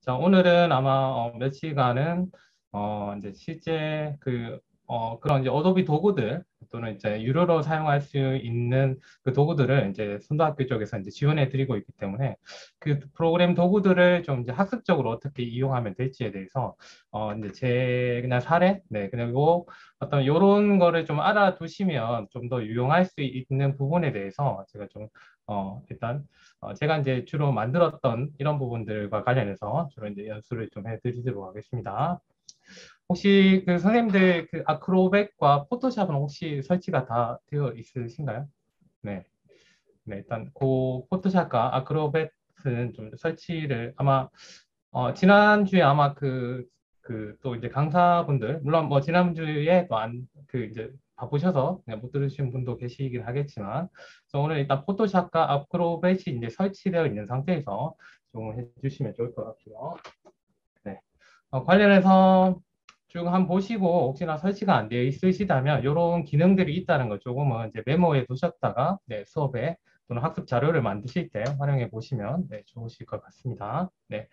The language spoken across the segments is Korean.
자, 오늘은 아마 몇 시간은 이제 실제 그런 이제 어도비 도구들 또는 이제 유료로 사용할 수 있는 그 도구들을 이제 선도학교 쪽에서 이제 지원해 드리고 있기 때문에 그 프로그램 도구들을 좀 이제 학습적으로 어떻게 이용하면 될지에 대해서 이제 제 그냥 사례, 네, 그리고 어떤 요런 거를 좀 알아두시면 좀 더 유용할 수 있는 부분에 대해서 제가 좀 일단 제가 이제 주로 만들었던 이런 부분들과 관련해서 주로 이제 연수를 좀 해드리도록 하겠습니다. 혹시 그 선생님들 그 아크로백과 포토샵은 혹시 설치가 다 되어 있으신가요? 네. 네, 일단 그 포토샵과 아크로백은 좀 설치를 아마 지난주에 아마 또 이제 강사분들, 물론 뭐 지난주에 또 그 이제 바쁘셔서 그냥 못 들으신 분도 계시긴 하겠지만, 그래서 오늘 일단 포토샵과 아크로벳이 이제 설치되어 있는 상태에서 좀 해주시면 좋을 것 같고요. 네. 관련해서 쭉 한번 보시고 혹시나 설치가 안 되어 있으시다면 이런 기능들이 있다는 걸 조금은 이제 메모해 두셨다가 네, 수업에 또는 학습 자료를 만드실 때 활용해 보시면 네, 좋으실 것 같습니다. 네.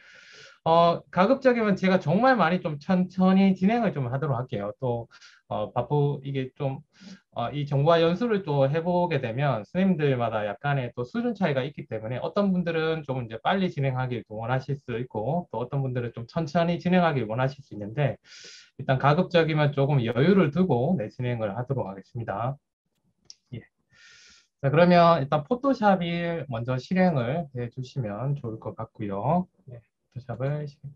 가급적이면 제가 정말 많이 좀 천천히 진행을 좀 하도록 할게요. 또, 이게 좀, 이 정보화 연수를 또 해보게 되면 선생님들마다 약간의 또 수준 차이가 있기 때문에 어떤 분들은 좀 이제 빨리 진행하길 원하실 수 있고 또 어떤 분들은 좀 천천히 진행하길 원하실 수 있는데 일단 가급적이면 조금 여유를 두고 네, 진행을 하도록 하겠습니다. 예. 자, 그러면 일단 포토샵을 먼저 실행을 해 주시면 좋을 것 같고요. 네, 포토샵을 실행.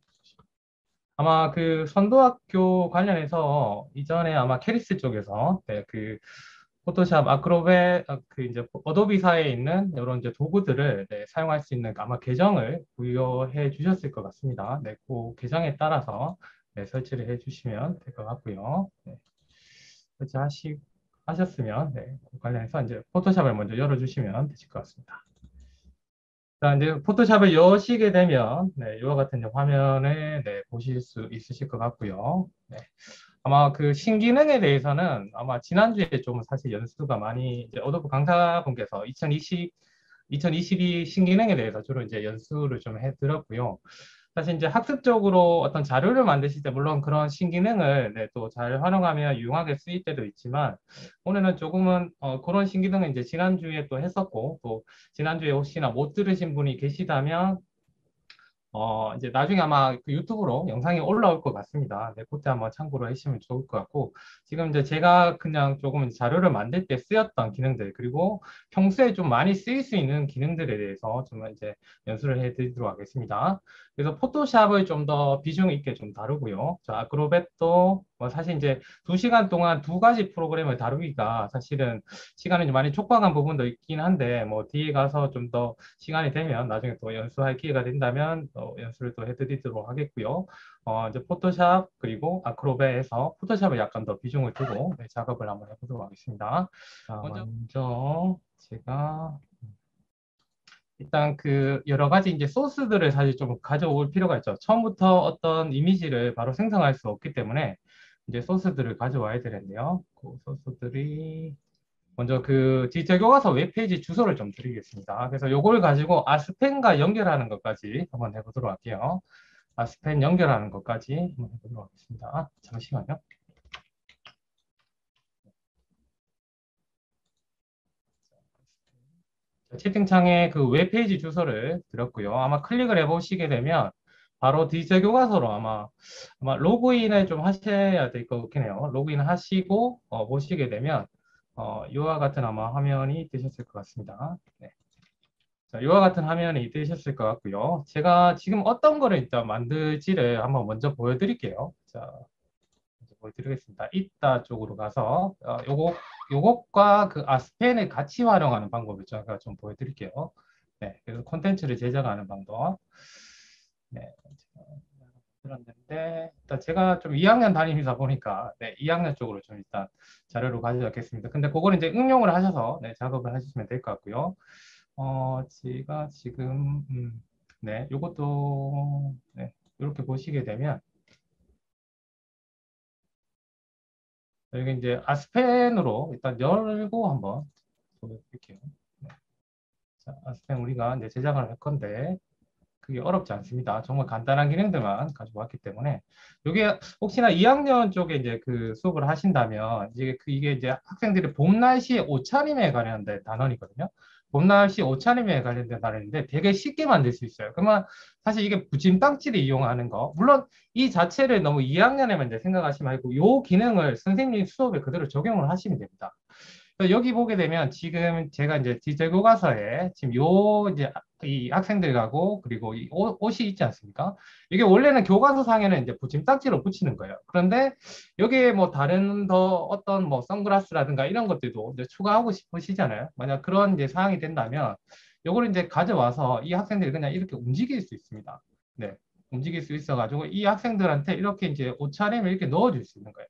아마 그 선도학교 관련해서 이전에 아마 캐리스 쪽에서 네, 그 포토샵, 아크로벳, 그 이제 어도비사에 있는 이런 이제 도구들을 네, 사용할 수 있는 아마 계정을 부여해 주셨을 것 같습니다. 네, 그 계정에 따라서 네, 설치를 해 주시면 될 것 같고요. 네, 하셨으면 네, 그 관련해서 이제 포토샵을 먼저 열어주시면 되실 것 같습니다. 자, 이제 포토샵을 여시게 되면 네, 이와 같은 이제 화면을 네, 보실 수 있으실 것 같고요. 네. 아마 그 신기능에 대해서는 아마 지난주에 좀 사실 연수가 많이 이제 어도브 강사분께서 2022 신기능에 대해서 주로 이제 연수를 좀 해드렸고요. 사실 이제 학습적으로 어떤 자료를 만드실 때 물론 그런 신기능을 네, 또 잘 활용하면 유용하게 쓰일 때도 있지만 오늘은 조금은 그런 신기능을 이제 지난주에 또 했었고 또 지난주에 혹시나 못 들으신 분이 계시다면 이제 나중에 아마 그 유튜브로 영상이 올라올 것 같습니다. 네, 그때 한번 참고로 하시면 좋을 것 같고, 지금 이제 제가 그냥 조금 자료를 만들 때 쓰였던 기능들, 그리고 평소에 좀 많이 쓰일 수 있는 기능들에 대해서 좀 이제 연수를 해드리도록 하겠습니다. 그래서 포토샵을 좀 더 비중 있게 좀 다루고요. 자, 아크로벳도 뭐 사실 이제 2시간 동안 두 가지 프로그램을 다루기가 사실은 시간이 좀 많이 촉박한 부분도 있긴 한데, 뭐 뒤에 가서 좀 더 시간이 되면 나중에 또 연수할 기회가 된다면 연수를 또 해드리도록 하겠고요. 이제 포토샵 그리고 아크로벳에서 포토샵을 약간 더 비중을 두고 네, 작업을 한번 해보도록 하겠습니다. 자, 먼저 제가 일단 그 여러 가지 이제 소스들을 사실 좀 가져올 필요가 있죠. 처음부터 어떤 이미지를 바로 생성할 수 없기 때문에 이제 소스들을 가져와야 되는데요. 그 소스들이 먼저 그 디지털 교과서 웹페이지 주소를 좀 드리겠습니다. 그래서 요걸 가지고 아스펜과 연결하는 것까지 한번 해보도록 할게요. 아스펜 연결하는 것까지 한번 해보도록 하겠습니다. 잠시만요. 채팅창에 그 웹페이지 주소를 드렸고요. 아마 클릭을 해보시게 되면 바로 디지털 교과서로 아마 로그인을 좀 하셔야 될 것 같긴 해요. 로그인 하시고 보시게 되면 이와 같은 아마 화면이 뜨셨을 것 같습니다. 네. 자, 이와 같은 화면이 뜨셨을 것 같고요. 제가 지금 어떤 거를 일단 만들지를 한번 먼저 보여드릴게요. 자, 먼저 보여드리겠습니다. 이따 쪽으로 가서 요것과 그 아스펜을 같이 활용하는 방법을 제가 좀 보여드릴게요. 네, 그래서 콘텐츠를 제작하는 방법. 네, 들었는데 일단 제가 좀 2학년 다니면서 보니까 네, 2학년 쪽으로 좀 일단 자료를 가져왔겠습니다. 근데 그거는 이제 응용을 하셔서 네, 작업을 하시면 될 것 같고요. 제가 지금, 네, 요것도, 네, 이렇게 보시게 되면, 여기 이제 아스펜으로 일단 열고 한번 보여드릴게요. 네. 자, 아스펜 우리가 이제 제작을 할 건데, 그게 어렵지 않습니다. 정말 간단한 기능들만 가지고 왔기 때문에 이게 혹시나 2학년 쪽에 이제 그 수업을 하신다면 이게 이제 학생들이 봄 날씨 옷차림에 관련된 단원이거든요. 봄 날씨 옷차림에 관련된 단원인데 되게 쉽게 만들 수 있어요. 그러면 사실 이게 붙임땅지를 이용하는 거 물론 이 자체를 너무 2학년에만 이제 생각하지 말고 이 기능을 선생님 수업에 그대로 적용을 하시면 됩니다. 여기 보게 되면 지금 제가 이제 디지털 교과서에 지금 요 이제 이 학생들하고 그리고 이 옷이 있지 않습니까? 이게 원래는 교과서 상에는 이제 붙임딱지로 붙이는 거예요. 그런데 여기에 뭐 다른 더 어떤 뭐 선글라스라든가 이런 것들도 이제 추가하고 싶으시잖아요. 만약 그런 이제 사항이 된다면 요거를 이제 가져와서 이 학생들이 그냥 이렇게 움직일 수 있습니다. 네. 움직일 수 있어가지고 이 학생들한테 이렇게 이제 옷차림을 이렇게 넣어줄 수 있는 거예요.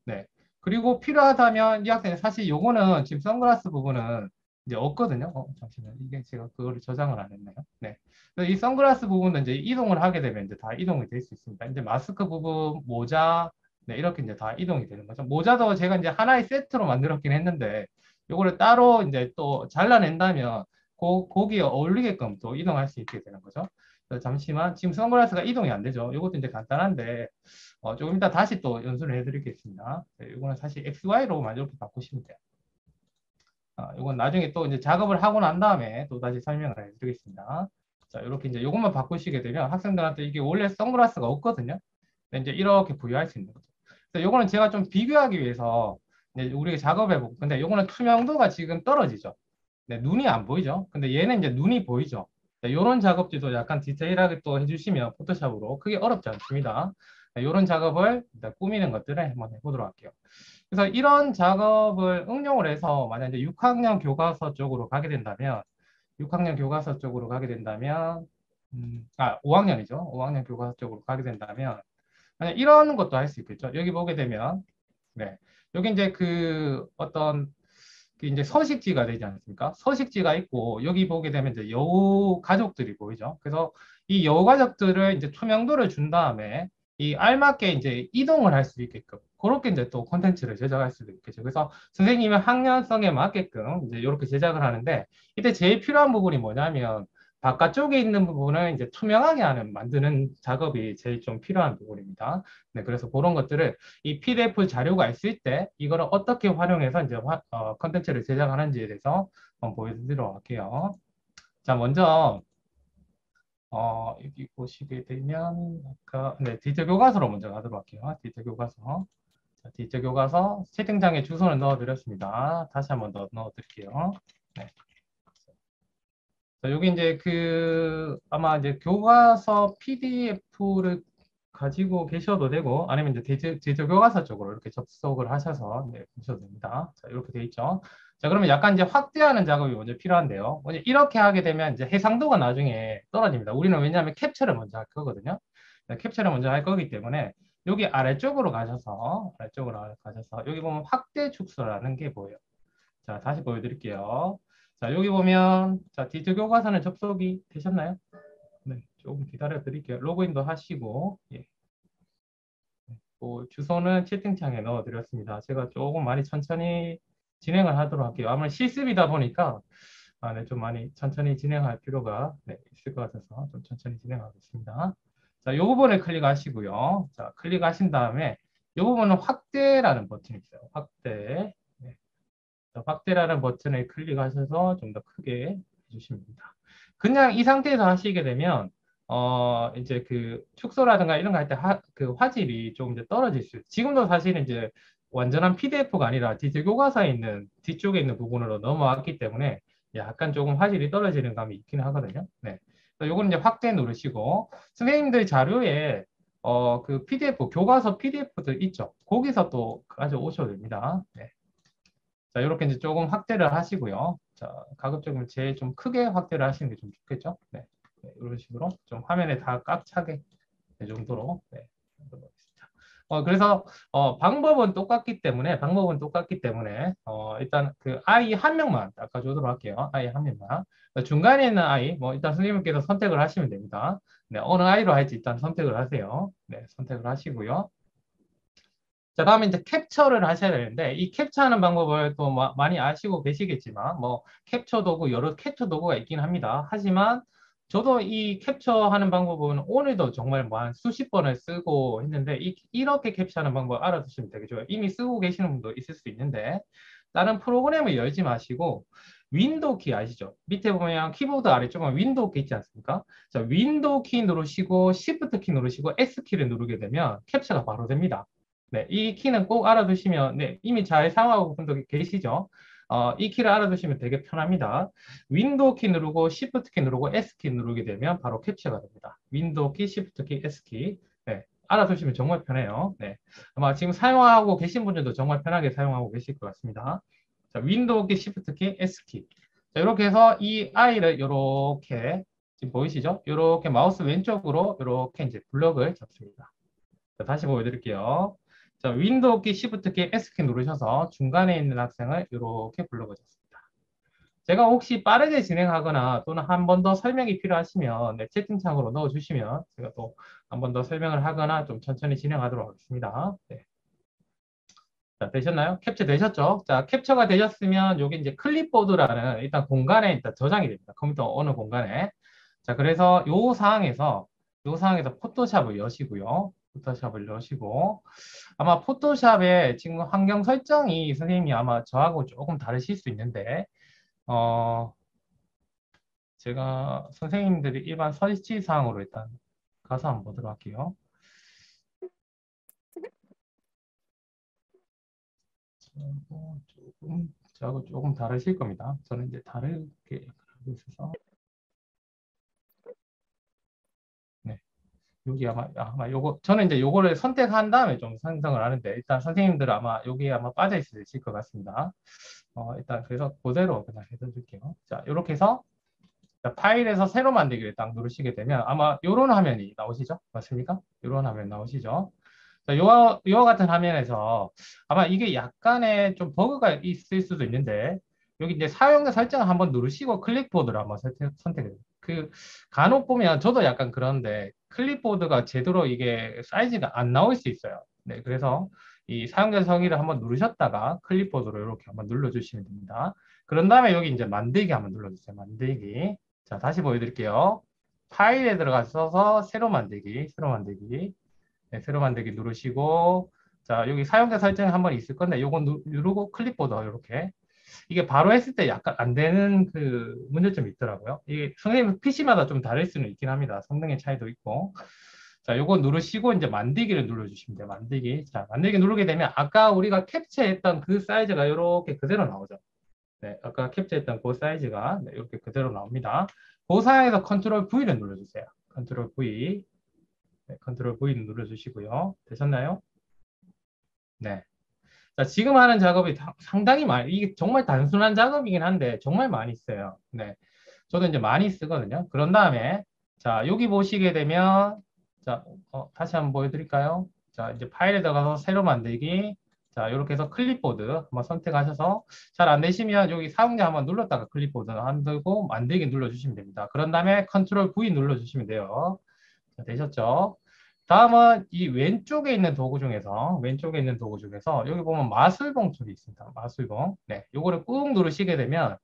네. 그리고 필요하다면 이 학생 사실 요거는 지금 선글라스 부분은 이제 없거든요. 잠시만요. 이게 제가 그거를 저장을 안 했네요. 네. 그래서 이 선글라스 부분은 이제 이동을 하게 되면 이제 다 이동이 될 수 있습니다. 이제 마스크 부분, 모자, 네, 이렇게 이제 다 이동이 되는 거죠. 모자도 제가 이제 하나의 세트로 만들었긴 했는데 요거를 따로 이제 또 잘라낸다면 거기에 어울리게끔 또 이동할 수 있게 되는 거죠. 잠시만 지금 선글라스가 이동이 안 되죠. 이것도 이제 간단한데 조금 이따 다시 또 연수를 해드리겠습니다. 네, 이거는 사실 XY로만 이렇게 바꾸시면 돼요. 이건 나중에 또 이제 작업을 하고 난 다음에 또 다시 설명을 해드리겠습니다. 자, 이렇게 이제 이것만 바꾸시게 되면 학생들한테 이게 원래 선글라스가 없거든요. 근데 이제 이렇게 부여할 수 있는 거죠. 그래서 이거는 제가 좀 비교하기 위해서 이제 우리가 작업해보고, 근데 이거는 투명도가 지금 떨어지죠. 네, 눈이 안 보이죠. 근데 얘는 이제 눈이 보이죠. 이런 작업들도 약간 디테일하게 또 해주시면 포토샵으로 크게 어렵지 않습니다. 이런 작업을 일단 꾸미는 것들을 한번 해보도록 할게요. 그래서 이런 작업을 응용을 해서 만약에 6학년 교과서 쪽으로 가게 된다면 6학년 교과서 쪽으로 가게 된다면 5학년이죠. 5학년 교과서 쪽으로 가게 된다면 만약 이런 것도 할 수 있겠죠. 여기 보게 되면 네. 여기 이제 그 어떤 그 이제 서식지가 되지 않습니까? 서식지가 있고 여기 보게 되면 이제 여우 가족들이 보이죠. 그래서 이 여우 가족들을 이제 투명도를 준 다음에 이 알맞게 이제 이동을 할 수 있게끔 그렇게 이제 또 콘텐츠를 제작할 수도 있겠죠. 그래서 선생님의 학년성에 맞게끔 이제 이렇게 제작을 하는데 이때 제일 필요한 부분이 뭐냐면 바깥쪽에 있는 부분을 이제 투명하게 만드는 작업이 제일 좀 필요한 부분입니다. 네, 그래서 그런 것들을 이 PDF 자료가 있을 때 이거를 어떻게 활용해서 이제 컨텐츠를 제작하는지에 대해서 한번 보여드리도록 할게요. 자, 먼저 여기 보시게 되면 아까 네, 디지털 교과서로 먼저 가도록 할게요. 디지털 교과서. 자, 디지털 교과서 채팅창에 주소를 넣어드렸습니다. 다시 한번 더 넣어드릴게요. 네. 자, 여기 이제 아마 이제 교과서 PDF를 가지고 계셔도 되고 아니면 이제 디지털 교과서 쪽으로 이렇게 접속을 하셔서 네, 보셔도 됩니다. 자, 이렇게 돼 있죠. 자, 그러면 약간 이제 확대하는 작업이 먼저 필요한데요. 먼저 이렇게 하게 되면 이제 해상도가 나중에 떨어집니다. 우리는 왜냐하면 캡처를 먼저 할 거거든요. 네, 캡처를 먼저 할 거기 때문에 여기 아래쪽으로 가셔서 여기 보면 확대 축소라는 게 보여요. 자, 다시 보여드릴게요. 자, 여기 보면 자, 디지털 교과서는 접속이 되셨나요? 네, 조금 기다려 드릴게요. 로그인도 하시고 예. 주소는 채팅창에 넣어 드렸습니다. 제가 조금 많이 천천히 진행을 하도록 할게요. 아무래도 실습이다 보니까 네, 좀 많이 천천히 진행할 필요가 네, 있을 것 같아서 좀 천천히 진행하겠습니다. 자, 이 부분을 클릭하시고요. 자, 클릭하신 다음에 이 부분은 확대라는 버튼이 있어요. 확대. 네. 자, 확대라는 버튼을 클릭하셔서 좀 더 크게 해주시면 됩니다. 그냥 이 상태에서 하시게 되면 이제 그 축소라든가 이런 거 할 때 그 화질이 조금 이제 떨어질 수 있어요. 지금도 사실은 이제 완전한 PDF가 아니라 디지털 교과서에 있는 뒤쪽에 있는 부분으로 넘어왔기 때문에 약간 조금 화질이 떨어지는 감이 있긴 하거든요. 네. 요거는 이제 확대 누르시고 선생님들 자료에 그 PDF 교과서 PDF들 있죠. 거기서 또 가져오셔도 됩니다. 네. 자, 이렇게 이제 조금 확대를 하시고요. 자, 가급적이면 제일 좀 크게 확대를 하시는 게 좀 좋겠죠. 네. 네, 이런 식으로 좀 화면에 다 꽉 차게 이 정도로 네, 하도록 하겠습니다. 그래서 방법은 똑같기 때문에 일단 그 아이 한 명만 닦아주도록 할게요. 아이 한 명만. 중간에 있는 아이 뭐 일단 선생님께서 선택을 하시면 됩니다. 네, 어느 아이로 할지 일단 선택을 하세요. 네, 선택을 하시고요. 자, 다음에 이제 캡처를 하셔야 되는데, 이 캡처하는 방법을 또 많이 아시고 계시겠지만, 뭐, 캡처 도구, 여러 캡처 도구가 있긴 합니다. 하지만, 저도 이 캡처하는 방법은 오늘도 정말 뭐 한 수십 번을 쓰고 했는데 이렇게 캡처하는 방법 알아두시면 되게 좋아요. 이미 쓰고 계시는 분도 있을 수 있는데 다른 프로그램을 열지 마시고 윈도우 키 아시죠? 밑에 보면 키보드 아래쪽에 윈도우 키 있지 않습니까? 자, 윈도우 키 누르시고 시프트 키 누르시고 S 키를 누르게 되면 캡처가 바로 됩니다. 네, 이 키는 꼭 알아두시면 네, 이미 잘 사용하고 분도 계시죠? 이 키를 알아두시면 되게 편합니다. 윈도우 키 누르고 시프트 키 누르고 S 키 누르게 되면 바로 캡처가 됩니다. 윈도우 키, 시프트 키, S 키. 네, 알아두시면 정말 편해요. 네, 아마 지금 사용하고 계신 분들도 정말 편하게 사용하고 계실 것 같습니다. 자, 윈도우 키, 시프트 키, S 키. 자, 이렇게 해서 이 아이를 이렇게 지금 보이시죠? 이렇게 마우스 왼쪽으로 이렇게 이제 블럭을 잡습니다. 자, 다시 보여드릴게요. 자, 윈도우 키, 시프트 키, S 키 누르셔서 중간에 있는 학생을 이렇게 블럭을 잡습니다. 제가 혹시 빠르게 진행하거나 또는 한 번 더 설명이 필요하시면 네, 채팅창으로 넣어주시면 제가 또 한 번 더 설명을 하거나 좀 천천히 진행하도록 하겠습니다. 네. 자, 되셨나요? 캡처 되셨죠? 자, 캡처가 되셨으면 여기 이제 클립보드라는 일단 공간에 일단 저장이 됩니다. 컴퓨터 어느 공간에. 자, 그래서 요 상황에서 포토샵을 여시고요. 포토샵을 여시고 아마 포토샵에 지금 환경 설정이 선생님이 아마 저하고 조금 다르실 수 있는데 어, 제가 선생님들이 일반 설치사항으로 일단 가서 한번 보도록 할게요. 저하고 조금 다르실 겁니다. 저는 이제 다르게 하고 있어서. 네. 여기 아마 요거, 저는 이제 요거를 선택한 다음에 좀 생성을 하는데, 일단 선생님들은 아마 여기에 아마 빠져 있으실 것 같습니다. 일단 그래서 그대로 그냥 해드릴게요. 자, 이렇게 해서 자, 파일에서 새로 만들기를 딱 누르시게 되면 아마 이런 화면이 나오시죠? 맞습니까? 이런 화면 나오시죠? 자, 요와 같은 화면에서 아마 이게 약간의 좀 버그가 있을 수도 있는데 여기 이제 사용자 설정을 한번 누르시고 클립보드를 한번 선택해요. 그 간혹 보면 저도 약간 그런데 클립보드가 제대로 이게 사이즈가 안 나올 수 있어요. 네, 그래서 이 사용자 정의를 한번 누르셨다가 클립보드로 이렇게 한번 눌러주시면 됩니다. 그런 다음에 여기 이제 만들기 한번 눌러주세요. 만들기. 자, 다시 보여드릴게요. 파일에 들어가셔서 새로 만들기. 네, 새로 만들기 누르시고, 자, 여기 사용자 설정이 한번 있을 건데, 요거 누르고 클립보드 이렇게. 이게 바로 했을 때 약간 안 되는 그 문제점이 있더라고요. 이게 선생님 PC마다 좀 다를 수는 있긴 합니다. 성능의 차이도 있고. 자, 요거 누르시고 이제 만들기를 눌러주시면 돼요. 만들기. 자, 만들기 누르게 되면 아까 우리가 캡처했던 그 사이즈가 이렇게 그대로 나오죠. 네, 아까 캡처했던 그 사이즈가 네, 이렇게 그대로 나옵니다. 그 상황에서 컨트롤 V를 눌러주세요. 컨트롤 V. 네, 컨트롤 V를 눌러주시고요. 되셨나요? 네. 자, 지금 하는 작업이 상당히 많이, 이게 정말 단순한 작업이긴 한데 정말 많이 써요. 네. 저도 이제 많이 쓰거든요. 그런 다음에 자, 여기 보시게 되면 자, 다시 한번 보여드릴까요? 자, 이제 파일에 들어가서 새로 만들기. 자, 이렇게 해서 클립보드 한번 선택하셔서 잘 안 되시면 여기 사용자 한번 눌렀다가 클립보드 만들고 만들기 눌러주시면 됩니다. 그런 다음에 컨트롤 V 눌러주시면 돼요. 자, 되셨죠? 다음은 이 왼쪽에 있는 도구 중에서 여기 보면 마술봉 툴이 있습니다. 마술봉. 네, 요거를 꾹 누르시게 되면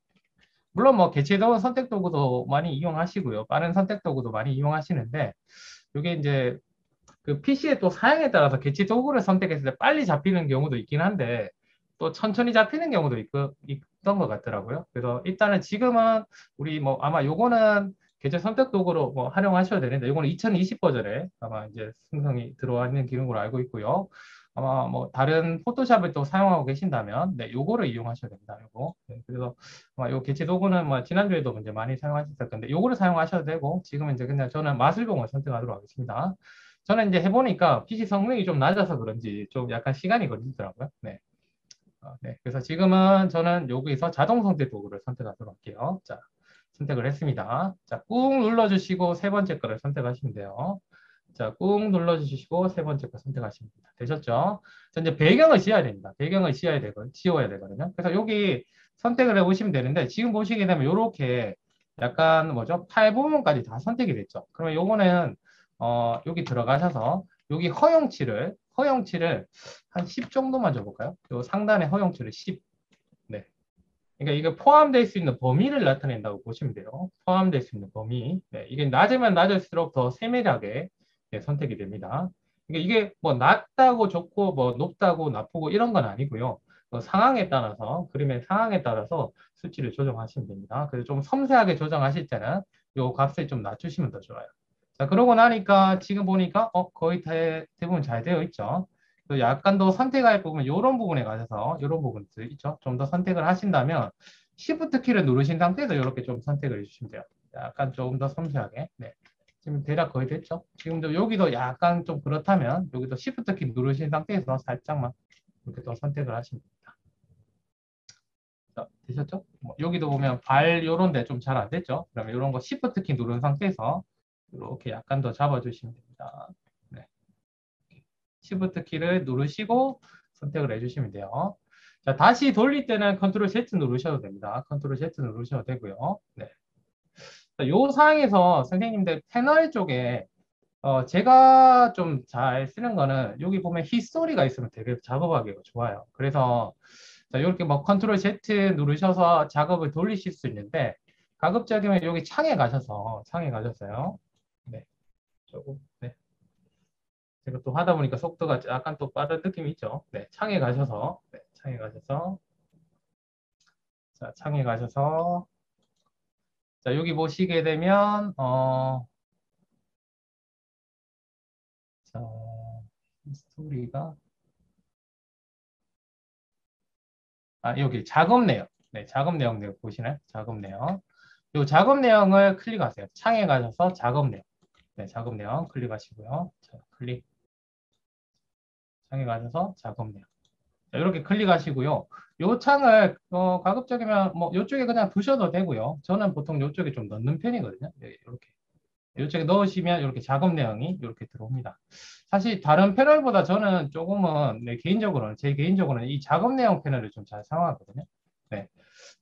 물론 뭐 개체도구 선택 도구도 많이 이용하시고요. 빠른 선택 도구도 많이 이용하시는데 이게 이제 그 PC의 또 사양에 따라서 개체 도구를 선택했을 때 빨리 잡히는 경우도 있긴 한데 또 천천히 잡히는 경우도 있던 것 같더라고요. 그래서 일단은 지금은 우리 뭐 아마 요거는 개체 선택 도구로 뭐 활용하셔야 되는데 요거는 2020 버전에 아마 이제 생성이 들어와 있는 기능으로 알고 있고요. 아마 뭐 다른 포토샵을 또 사용하고 계신다면 네, 요거를 이용하셔야 됩니다. 요거. 네, 그래서 아마 요 개체 도구는 뭐 지난주에도 이제 많이 사용하셨을 건데 요거를 사용하셔도 되고 지금은 이제 그냥 저는 마술봉을 선택하도록 하겠습니다. 저는 이제 해보니까 PC 성능이 좀 낮아서 그런지 좀 약간 시간이 걸리더라고요. 네. 네. 그래서 지금은 저는 여기서 자동 선택 도구를 선택하도록 할게요. 자, 선택을 했습니다. 자, 꾹 눌러주시고 세 번째 거를 선택하시면 돼요. 자, 꾹 눌러주시고 세 번째 거 선택하시면 됩니다. 되셨죠? 자, 이제 배경을 지어야 됩니다. 배경을 지워야 되거든요. 그래서 여기 선택을 해보시면 되는데 지금 보시게 되면 이렇게 약간 뭐죠? 팔 부분까지 다 선택이 됐죠. 그러면 요거는 여기 들어가셔서 여기 허용치를 한 10 정도만 줘볼까요? 요 상단에 허용치를 10. 네. 그러니까 이게 포함될 수 있는 범위를 나타낸다고 보시면 돼요. 포함될 수 있는 범위. 네, 이게 낮으면 낮을수록 더 세밀하게 네, 선택이 됩니다. 그러니까 이게 뭐 낮다고 좋고 뭐 높다고 나쁘고 이런 건 아니고요. 상황에 따라서 그림의 상황에 따라서 수치를 조정하시면 됩니다. 그래서 좀 섬세하게 조정하실 때는 이 값을 좀 낮추시면 더 좋아요. 자, 그러고 나니까 지금 보니까 거의 대부분 잘 되어 있죠. 또 약간 더 선택할 부분, 이런 부분에 가셔서 이런 부분들 있죠. 좀 더 선택을 하신다면 Shift 키를 누르신 상태에서 이렇게 좀 선택을 해주시면 돼요. 약간 조금 더 섬세하게. 네. 지금 대략 거의 됐죠. 지금도 여기도 약간 좀 그렇다면 여기도 Shift 키 누르신 상태에서 살짝만 이렇게 더 선택을 하시면 됩니다. 자, 되셨죠? 뭐 여기도 보면 발 요런 데 좀 잘 안 됐죠? 그러면 이런 거 Shift 키 누른 상태에서 이렇게 약간 더 잡아주시면 됩니다. 네. Shift 키를 누르시고 선택을 해주시면 돼요. 자, 다시 돌릴 때는 컨트롤 Z 누르셔도 됩니다. 컨트롤 Z 누르셔도 되고요. 네. 자, 요 상황에서 선생님들 패널 쪽에 제가 좀 잘 쓰는 거는 여기 보면 히스토리가 있으면 되게 작업하기가 좋아요. 그래서 자, 이렇게 뭐 컨트롤 Z 누르셔서 작업을 돌리실 수 있는데 가급적이면 여기 창에 가셔서요. 네, 조금 네. 제가 또 하다 보니까 속도가 약간 또 빠른 느낌이 있죠. 네, 창에 가셔서 네, 창에 가셔서 자, 창에 가셔서 자, 여기 보시게 되면 자, 히스토리가 여기 작업 내용. 네, 작업 내용 보시나요? 작업 내용. 이 작업 내용을 클릭하세요. 창에 가셔서 작업 내용. 네, 작업 내용 클릭하시고요. 자, 창에 가셔서 작업 내용. 자, 이렇게 클릭하시고요. 이 창을 가급적이면 뭐 이쪽에 그냥 두셔도 되고요. 저는 보통 이쪽에 좀 넣는 편이거든요. 네, 이렇게. 이쪽에 넣으시면 이렇게 작업 내용이 이렇게 들어옵니다. 사실 다른 패널보다 저는 조금은 제 개인적으로는 이 작업 내용 패널을 좀 잘 사용하거든요. 네.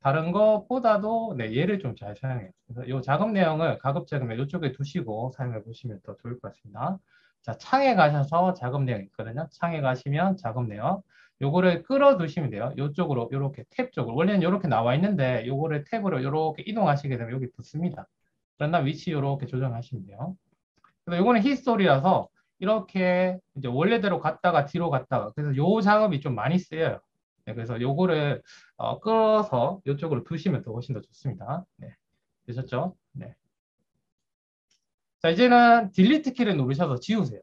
다른 것보다도 네, 얘를 좀 잘 사용해요. 그래서 이 작업 내용을 가급적이면 이쪽에 두시고 사용해 보시면 더 좋을 것 같습니다. 자, 창에 가셔서 작업 내용 있거든요. 창에 가시면 작업 내용. 요거를 끌어 두시면 돼요. 이쪽으로 이렇게 탭 쪽으로. 원래는 이렇게 나와 있는데 요거를 탭으로 이렇게 이동하시게 되면 여기 붙습니다. 그런 다음 위치 이렇게 조정하시면 돼요. 그래서 요거는 히스토리라서 이렇게 이제 원래대로 갔다가 뒤로 갔다가 그래서 요 작업이 좀 많이 쓰여요. 네, 그래서 요거를 끌어서 이쪽으로 두시면 더 훨씬 더 좋습니다. 네, 되셨죠? 네. 자, 이제는 딜리트 키를 누르셔서 지우세요.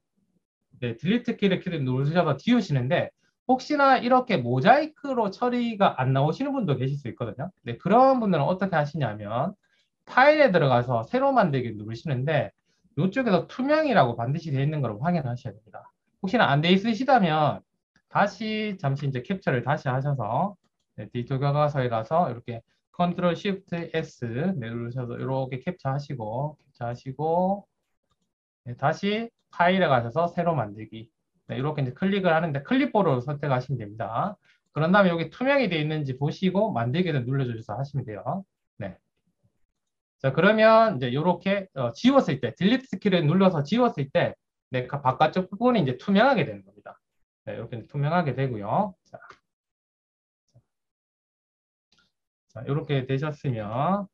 네, 딜리트 키를 누르셔서 지우시는데 혹시나 이렇게 모자이크로 처리가 안 나오시는 분도 계실 수 있거든요. 네, 그런 분들은 어떻게 하시냐면 파일에 들어가서 새로 만들기 누르시는데 이쪽에서 투명이라고 반드시 되어 있는 걸 확인하셔야 됩니다. 혹시나 안 돼 있으시다면 다시 잠시 이제 캡처를 다시 하셔서 네, 디지털 교과서에 가서 이렇게 컨트롤 쉬프트 S 누르셔서 이렇게 캡처하시고 네, 다시 파일에 가셔서 새로 만들기 네, 이렇게 이제 클릭을 하는데 클립보드로 선택하시면 됩니다. 그런 다음에 여기 투명이 되어 있는지 보시고 만들기를 눌러주셔서 하시면 돼요. 네. 자, 그러면 이제 이렇게 지웠을 때, 딜리트 키를 눌러서 지웠을 때, 네, 그 바깥쪽 부분이 이제 투명하게 되는 겁니다. 네, 이렇게 투명하게 되고요. 자, 이렇게 되셨으면,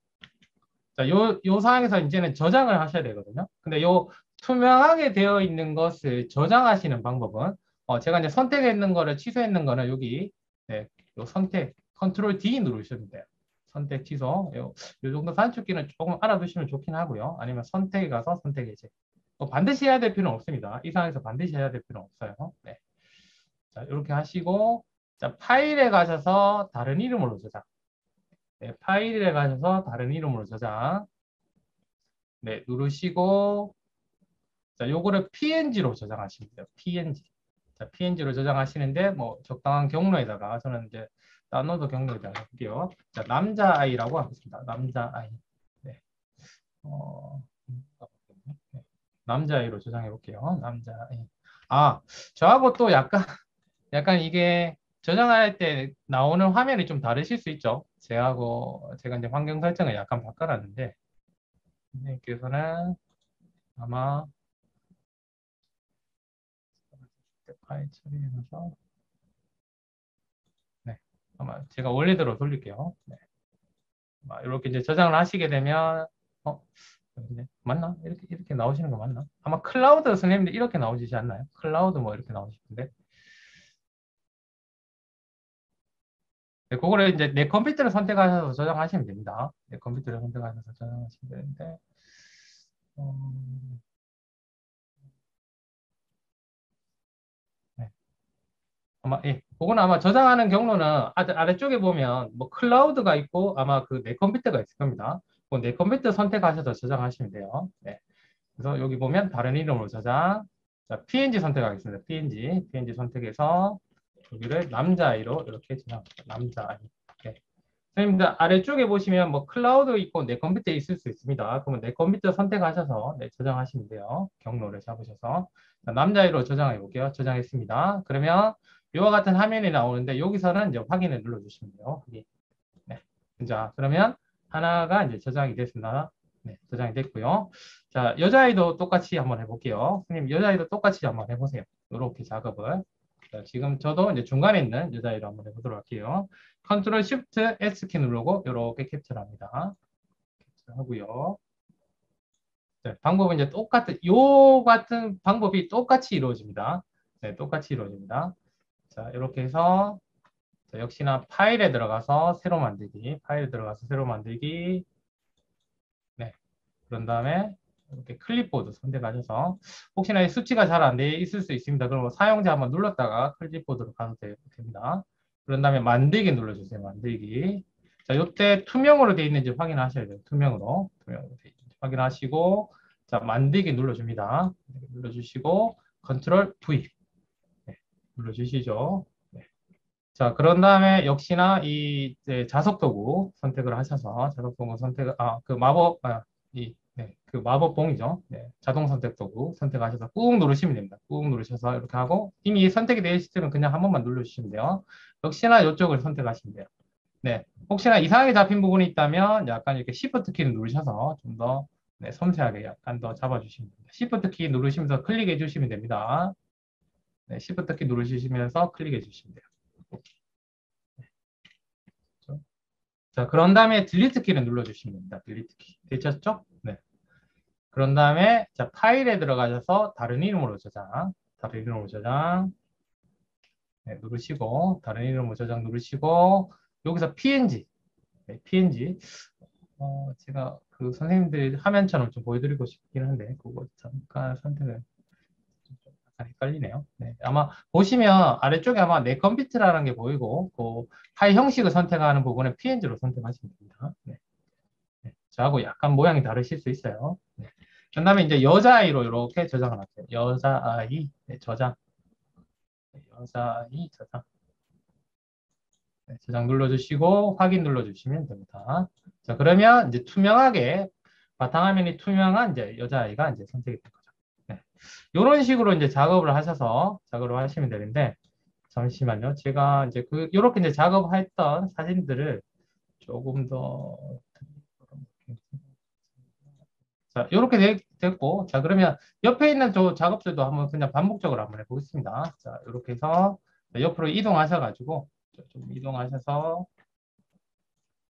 자, 요 상황에서 이제는 저장을 하셔야 되거든요. 근데 요 투명하게 되어 있는 것을 저장하시는 방법은, 제가 이제 선택했는 거를 취소했는 거는 여기, 네, 요 선택, 컨트롤 D 누르시면 돼요. 선택 취소. 요 정도 단축키는 조금 알아두시면 좋긴 하고요. 아니면 선택에 가서 선택 해제. 반드시 해야 될 필요는 없습니다. 이 상황에서 반드시 해야 될 필요는 없어요. 네. 자, 이렇게 하시고, 자, 파일에 가셔서 다른 이름으로 저장. 네, 파일에 가셔서 다른 이름으로 저장. 네, 누르시고, 자, 요거를 PNG로 저장하시면 돼요. PNG. 자, PNG로 저장하시는데, 뭐, 적당한 경로에다가, 저는 이제 다운로드 경로에다가 할게요. 자, 남자아이라고 하겠습니다. 남자아이. 네. 어, 네. 남자아이로 저장해 볼게요. 남자아이. 저하고 또 약간 이게 저장할 때 나오는 화면이 좀 다르실 수 있죠. 제가 이제 환경 설정을 약간 바꿔놨는데, 선생님께서는 아마 파일 처리해서 네, 아마 제가 원래대로 돌릴게요. 네. 이렇게 이제 저장을 하시게 되면, 맞나? 이렇게 나오시는 거 맞나? 아마 클라우드 선생님들 이렇게 나오시지 않나요? 클라우드 뭐 이렇게 나오시는데. 네, 그거를 이제 내 컴퓨터를 선택하셔서 저장하시면 됩니다. 내 컴퓨터를 선택하셔서 저장하시면 되는데, 음, 네. 그거는 아마 저장하는 경로는 아래쪽에 보면 뭐 클라우드가 있고 아마 그 내 컴퓨터가 있을 겁니다. 내 컴퓨터 선택하셔서 저장하시면 돼요. 네. 그래서 여기 보면 다른 이름으로 저장. 자, PNG 선택하겠습니다. PNG 선택해서 여기를 남자아이로 이렇게 저장합니다. 남자아이. 네. 선생님들 아래쪽에 보시면 뭐 클라우드 있고 내 컴퓨터에 있을 수 있습니다. 그러면 내 컴퓨터 선택하셔서 저장하시면 돼요. 경로를 잡으셔서. 자, 남자아이로 저장해 볼게요. 저장했습니다. 그러면 이와 같은 화면이 나오는데 여기서는 이제 확인을 눌러주시면 돼요. 확인. 네. 자, 그러면 하나가 이제 저장이 됐습니다. 네, 저장이 됐고요. 자, 여자아이도 똑같이 한번 해볼게요. 선생님, 여자아이도 똑같이 한번 해보세요. 이렇게 작업을. 자, 지금 저도 이제 중간에 있는 여자아이로 한번 해보도록 할게요. 컨트롤 쉬프트 S키 누르고 이렇게 캡처를 합니다. 캡처하고요. 네, 방법은 이제 요 같은 방법이 똑같이 이루어집니다. 네, 똑같이 이루어집니다. 자, 이렇게 해서 자, 역시나 파일에 들어가서 새로 만들기, 파일에 들어가서 새로 만들기. 네, 그런 다음에 이렇게 클립보드 선택하셔서 혹시나 이 수치가 잘 안 돼 있을 수 있습니다. 그럼 사용자 한번 눌렀다가 클립보드로 가도 됩니다. 그런 다음에 만들기 눌러주세요. 만들기. 자, 이때 투명으로 되어 있는지 확인하셔야 돼요. 투명으로 되어 있는지 확인하시고 자, 만들기 눌러줍니다. 눌러주시고 컨트롤 V 네, 눌러주시죠. 네. 자, 그런 다음에 역시나 이 이제 자석 도구 선택을 하셔서 자석 도구 선택, 그 마법, 그 마법봉이죠. 네, 자동 선택 도구 선택하셔서 꾹 누르시면 됩니다. 꾹 누르셔서 이렇게 하고 이미 선택이 되어 있으면 그냥 한 번만 눌러주시면 돼요. 역시나 이쪽을 선택하시면 돼요. 네, 혹시나 이상하게 잡힌 부분이 있다면 약간 이렇게 Shift 키를 누르셔서 좀 더 섬세하게 약간 더 잡아주시면 됩니다. Shift 키 누르시면서 클릭해 주시면 됩니다. 네, Shift 키 누르시면서 클릭해 주시면 돼요. 그렇죠? 자, 그런 다음에 딜리트 키를 눌러주시면 됩니다. 딜리트 키. 되셨죠? 네. 그런 다음에 자, 파일에 들어가셔서 다른 이름으로 저장. 다른 이름으로 저장. 네, 누르시고 다른 이름으로 저장 누르시고 여기서 PNG. 네, PNG. 제가 그 선생님들 화면처럼 좀 보여드리고 싶긴 한데 그거 잠깐 선택을 좀 약간 헷갈리네요. 네, 아마 보시면 아래쪽에 아마 내 컴퓨터라는 게 보이고 그 파일 형식을 선택하는 부분은 PNG로 선택하시면 됩니다. 네. 네, 저하고 약간 모양이 다르실 수 있어요. 네. 그 다음에 이제 여자아이로 이렇게 저장을 할게요. 여자아이 네, 저장. 네, 여자아이 저장. 네, 저장 눌러주시고 확인 눌러주시면 됩니다. 자, 그러면 이제 투명하게 바탕화면이 투명한 이제 여자아이가 이제 선택이 된 거죠. 네. 이런 식으로 이제 작업을 하셔서 작업을 하시면 되는데 잠시만요. 제가 이제 이렇게 이제 작업했던 사진들을 조금 더 자, 이렇게 됐고, 자, 그러면 옆에 있는 저 작업들도 한번 그냥 반복적으로 한번 해보겠습니다. 자, 이렇게 해서 옆으로 이동하셔가지고, 좀 이동하셔서,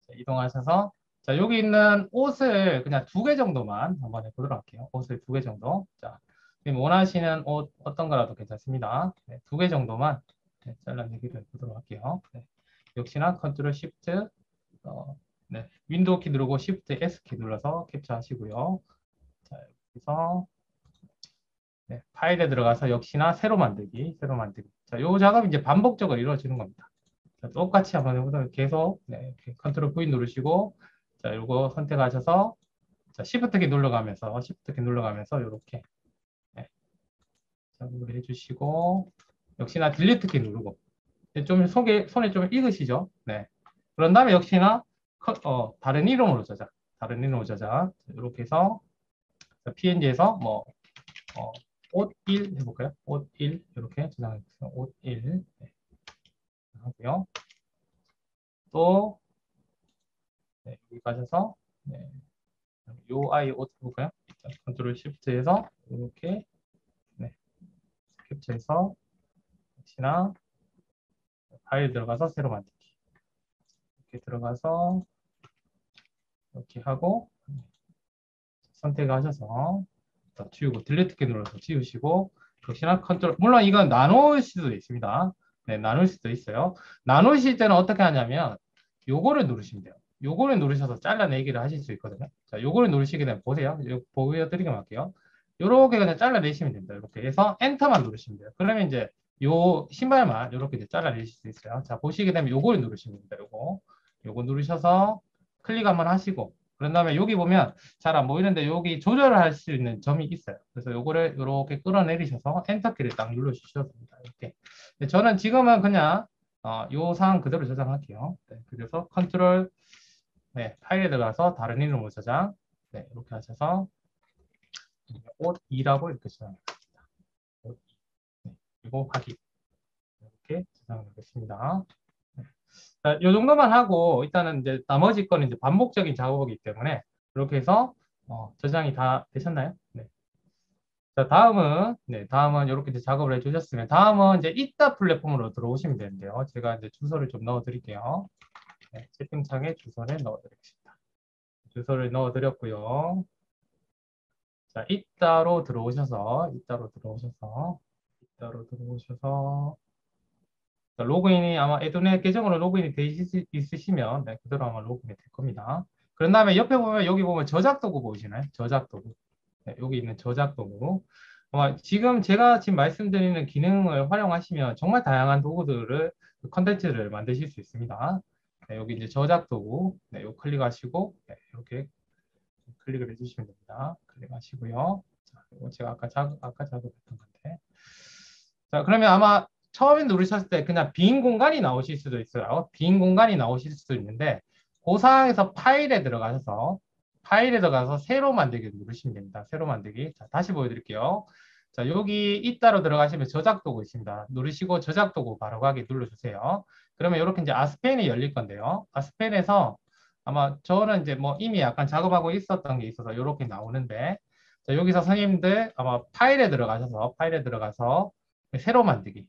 자, 이동하셔서, 자, 여기 있는 옷을 그냥 2개 정도만 한번 해보도록 할게요. 옷을 2개 정도. 자, 지금 원하시는 옷 어떤 거라도 괜찮습니다. 네, 2개 정도만 잘라내기로 해보도록 할게요. 네, 역시나 컨트롤 시프트, 윈도우 키 누르고 시프트 S 키 눌러서 캡처하시고요. 자, 여기서 파일에 들어가서 역시나 새로 만들기, 새로 만들기. 자, 요 작업이 이제 반복적으로 이루어지는 겁니다. 자, 똑같이 한번 해보도록 계속 이렇게 컨트롤 V 누르시고 자, 요거 선택하셔서 자, Shift 키 눌러가면서 Shift 키 눌러가면서 이렇게 작업을 해주시고 역시나 딜리트 키 누르고 좀 손에 좀 익으시죠? 네. 그런 다음에 역시나 다른 이름으로 저장, 다른 이름으로 저장 이렇게 해서 PNG에서 뭐 옷 1 해볼까요? 옷 1 이렇게 저장해주세요. 옷 1 하고요. 또 여기 가셔서 요 아이 옷 해볼까요? 컨트롤 시프트해서 이렇게 캡처해서 역시나 파일 들어가서 새로 만들기 이렇게 들어가서 이렇게 하고 선택하셔서 더 지우고 딜리트 키 눌러서 지우시고 역시나 컨트롤 물론 이건 나눌 수도 있습니다. 네, 나눌 수도 있어요. 나누실 때는 어떻게 하냐면 요거를 누르시면 돼요. 요거를 누르셔서 잘라내기를 하실 수 있거든요. 자, 요거를 누르시게 되면 보세요. 보여드리게 할게요. 요렇게 그냥 잘라내시면 됩니다. 이렇게 해서 엔터만 누르시면 돼요. 그러면 이제 요 신발만 이렇게 이제 잘라내실 수 있어요. 자, 보시게 되면 요거를 누르시면 됩니다. 요거 누르셔서 클릭 한번 하시고 그런 다음에 여기 보면 잘 안 보이는데 여기 조절을 할 수 있는 점이 있어요. 그래서 요거를 이렇게 끌어내리셔서 엔터키를 딱 눌러주셔도 됩니다. 이렇게. 저는 지금은 그냥 요 상황 그대로 저장할게요. 네, 그래서 컨트롤 네, 파일에 들어가서 다른 이름으로 저장 네, 이렇게 하셔서 옷 2라고 이렇게 저장합니다. 옷 2. 네, 그리고 확인 이렇게 저장하겠습니다. 네. 자, 요 정도만 하고 일단은 이제 나머지 거는 이제 반복적인 작업이기 때문에 이렇게 해서 저장이 다 되셨나요? 네. 자, 다음은 이렇게 이제 작업을 해주셨으면 다음은 이제 이따 플랫폼으로 들어오시면 되는데요. 제가 이제 주소를 좀 넣어드릴게요. 네, 채팅창에 주소를 넣어드리겠습니다. 주소를 넣어드렸고요. 자, 이따로 들어오셔서 자, 로그인이 아마 에드넷 계정으로 로그인이 돼 있으시면 네, 그대로 아마 로그인이 될 겁니다. 그런 다음에 옆에 보면 여기 보면 저작 도구 보이시나요? 저작 도구. 네, 여기 있는 저작 도구. 아마 제가 지금 말씀드리는 기능을 활용하시면 정말 다양한 도구들을 컨텐츠를 만드실 수 있습니다. 네, 여기 이제 저작 도구. 네, 요 클릭하시고 네, 이렇게 클릭을 해주시면 됩니다. 클릭하시고요. 자, 이거 제가 아까 작업했던 건데. 자, 그러면 아마 처음에 누르셨을 때 그냥 빈 공간이 나오실 수도 있어요. 빈 공간이 나오실 수도 있는데 그 상황에서 파일에 들어가서 새로 만들기 누르시면 됩니다. 새로 만들기. 자, 다시 보여드릴게요. 자, 여기 이따로 들어가시면 저작 도구 있습니다. 누르시고 저작 도구 바로 가기 눌러주세요. 그러면 이렇게 이제 아스펜이 열릴 건데요. 아스펜에서 아마 저는 이제 뭐 이미 약간 작업하고 있었던 게 있어서 이렇게 나오는데 자, 여기서 선생님들 아마 파일에 들어가서 새로 만들기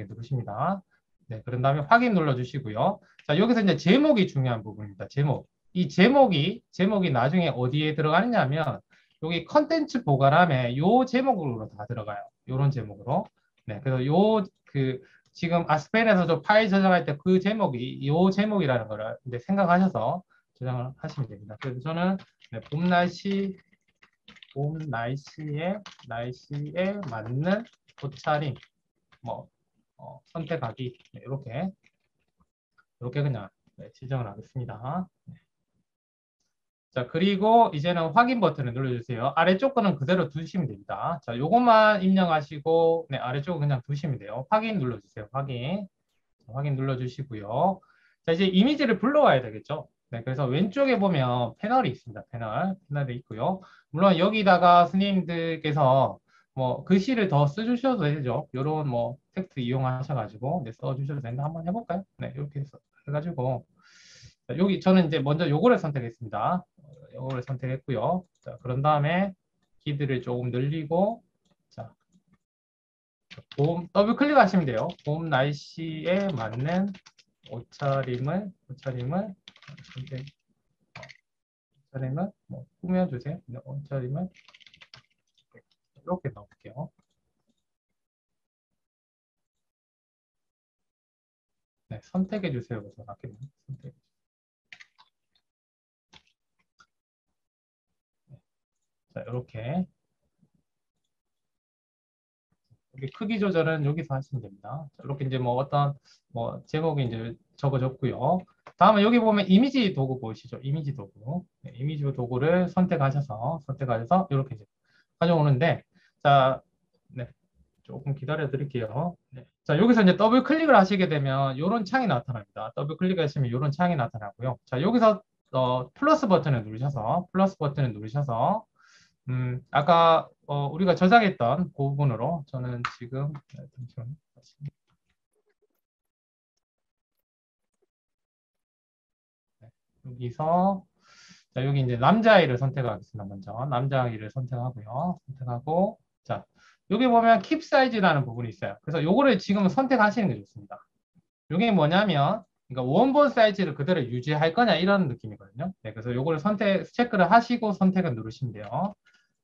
누르십니다. 네, 그런 다음에 확인 눌러주시고요. 자, 여기서 이제 제목이 중요한 부분입니다. 제목. 이 제목이 나중에 어디에 들어가느냐 하면 여기 컨텐츠 보관함에 요 제목으로 다 들어가요. 요런 제목으로. 네, 그래서 지금 아스펜에서 저 파일 저장할 때 그 제목이 요 제목이라는 거를 이제 생각하셔서 저장을 하시면 됩니다. 그래서 저는 네, 봄 날씨에 맞는 옷차림 뭐 선택하기 네, 이렇게 그냥 네, 지정을 하겠습니다. 자, 그리고 이제는 확인 버튼을 눌러주세요. 아래쪽 거는 그대로 두시면 됩니다. 자, 요것만 입력하시고 네, 아래쪽은 그냥 두시면 돼요. 확인 눌러주세요. 확인 눌러주시고요. 자, 이제 이미지를 불러와야 되겠죠. 네, 그래서 왼쪽에 보면 패널이 있습니다. 패널이 있고요. 물론 여기다가 스님들께서 뭐 글씨를 더 써주셔도 되죠. 요런 뭐 텍스트 이용하셔가지고 네, 써주셔도 되는데 한번 해볼까요? 네, 이렇게 해가지고 자, 여기 저는 이제 먼저 요거를 선택했습니다. 요거를 선택했고요. 자, 그런 다음에 키들을 조금 늘리고 자, 더블 클릭하시면 돼요. 봄 날씨에 맞는 옷차림을 선택, 옷차림을 뭐 꾸며주세요. 네, 옷차림을 이렇게 넣을게요. 네, 선택해 주세요. 그래서 낫겠네요. 자, 이렇게 여기 크기 조절은 여기서 하시면 됩니다. 자, 이렇게 이제 뭐 어떤 뭐 제목이 이제 적어졌고요. 다음은 여기 보면 이미지 도구 보이시죠? 이미지 도구. 네, 이미지 도구를 선택하셔서 이렇게 이제 가져오는데 자, 네, 조금 기다려 드릴게요. 네. 자, 여기서 이제 더블 클릭을 하시게 되면 이런 창이 나타납니다. 더블 클릭하시면 이런 창이 나타나고요. 자, 여기서 플러스 버튼을 누르셔서 아까 우리가 저장했던 그 부분으로 저는 지금 잠시만요. 네, 여기서 자, 여기 이제 남자아이를 선택하겠습니다. 먼저 남자아이를 선택하고 자, 여기 보면 킵 사이즈라는 부분이 있어요. 그래서 요거를 지금 선택하시는 게 좋습니다. 이게 뭐냐면 그러니까 원본 사이즈를 그대로 유지할 거냐 이런 느낌이거든요. 네, 그래서 요거를 체크를 하시고 선택을 누르시면 돼요.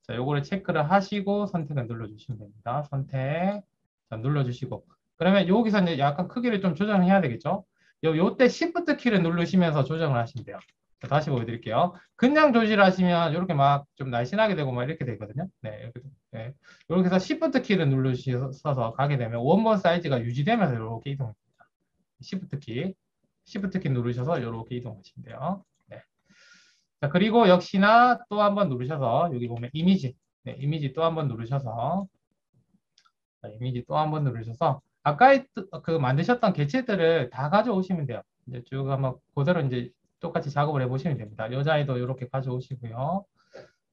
자, 요거를 체크를 하시고 선택을 눌러주시면 됩니다. 선택. 자, 눌러주시고. 그러면 여기서 이제 약간 크기를 좀 조정해야 되겠죠? 요때 Shift 키를 누르시면서 조정을 하시면 돼요. 자, 다시 보여드릴게요. 그냥 조절하시면 이렇게 막 좀 날씬하게 되고 막 이렇게 되거든요. 네, 이렇게, 네. 이렇게 해서 Shift 키를 누르셔서 가게 되면 원본 사이즈가 유지되면서 이렇게 이동합니다. Shift 키. Shift 키 누르셔서 이렇게 이동하시면 돼요. 네. 자, 그리고 역시나 또 한번 누르셔서 여기 보면 이미지. 네, 이미지 또 한번 누르셔서 자, 이미지 또 한번 누르셔서 아까 그 만드셨던 개체들을 다 가져오시면 돼요. 이제 쭉 한번 그대로 이제 똑같이 작업을 해보시면 됩니다. 여자아이도 이렇게 가져오시고요.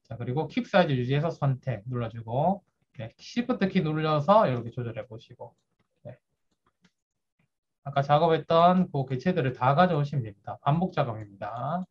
자, 그리고 킵 사이즈 유지해서 선택 눌러주고 네, Shift 키 눌러서 이렇게 조절해 보시고 네. 아까 작업했던 그 개체들을 다 가져오시면 됩니다. 반복 작업입니다.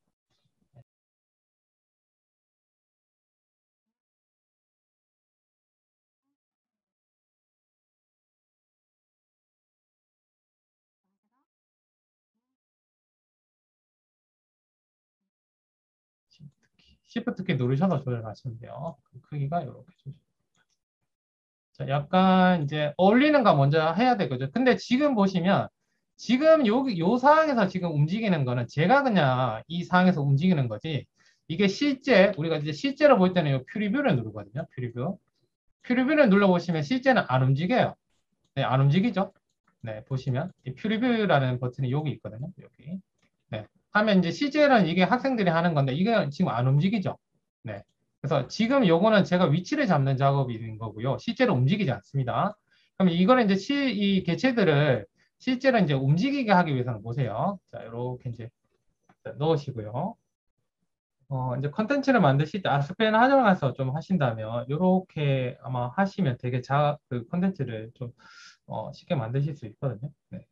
Shift 키 누르셔서 조절하시면 돼요. 그 크기가 이렇게 조절. 자, 약간 이제 어울리는가 먼저 해야 되거든요. 근데 지금 보시면 지금 요 상황에서 지금 움직이는 거는 제가 그냥 이 상황에서 움직이는 거지. 이게 실제 우리가 이제 실제로 볼 때는 요 퓨리뷰를 누르거든요. 퓨리뷰. 퓨리뷰를 눌러보시면 실제는 안 움직여요. 네, 안 움직이죠. 네, 보시면 이 퓨리뷰라는 버튼이 여기 있거든요. 여기. 네. 하면 이제 실제로는 이게 학생들이 하는 건데 이게 지금 안 움직이죠. 네. 그래서 지금 요거는 제가 위치를 잡는 작업인 거고요. 실제로 움직이지 않습니다. 그럼 이거는 이제 이 개체들을 실제로 이제 움직이게 하기 위해서는 보세요. 자, 이렇게 이제 넣으시고요. 이제 컨텐츠를 만드실 때 아스펜 활용해서 좀 하신다면 이렇게 아마 하시면 되게 그 컨텐츠를 좀 쉽게 만드실 수 있거든요. 네.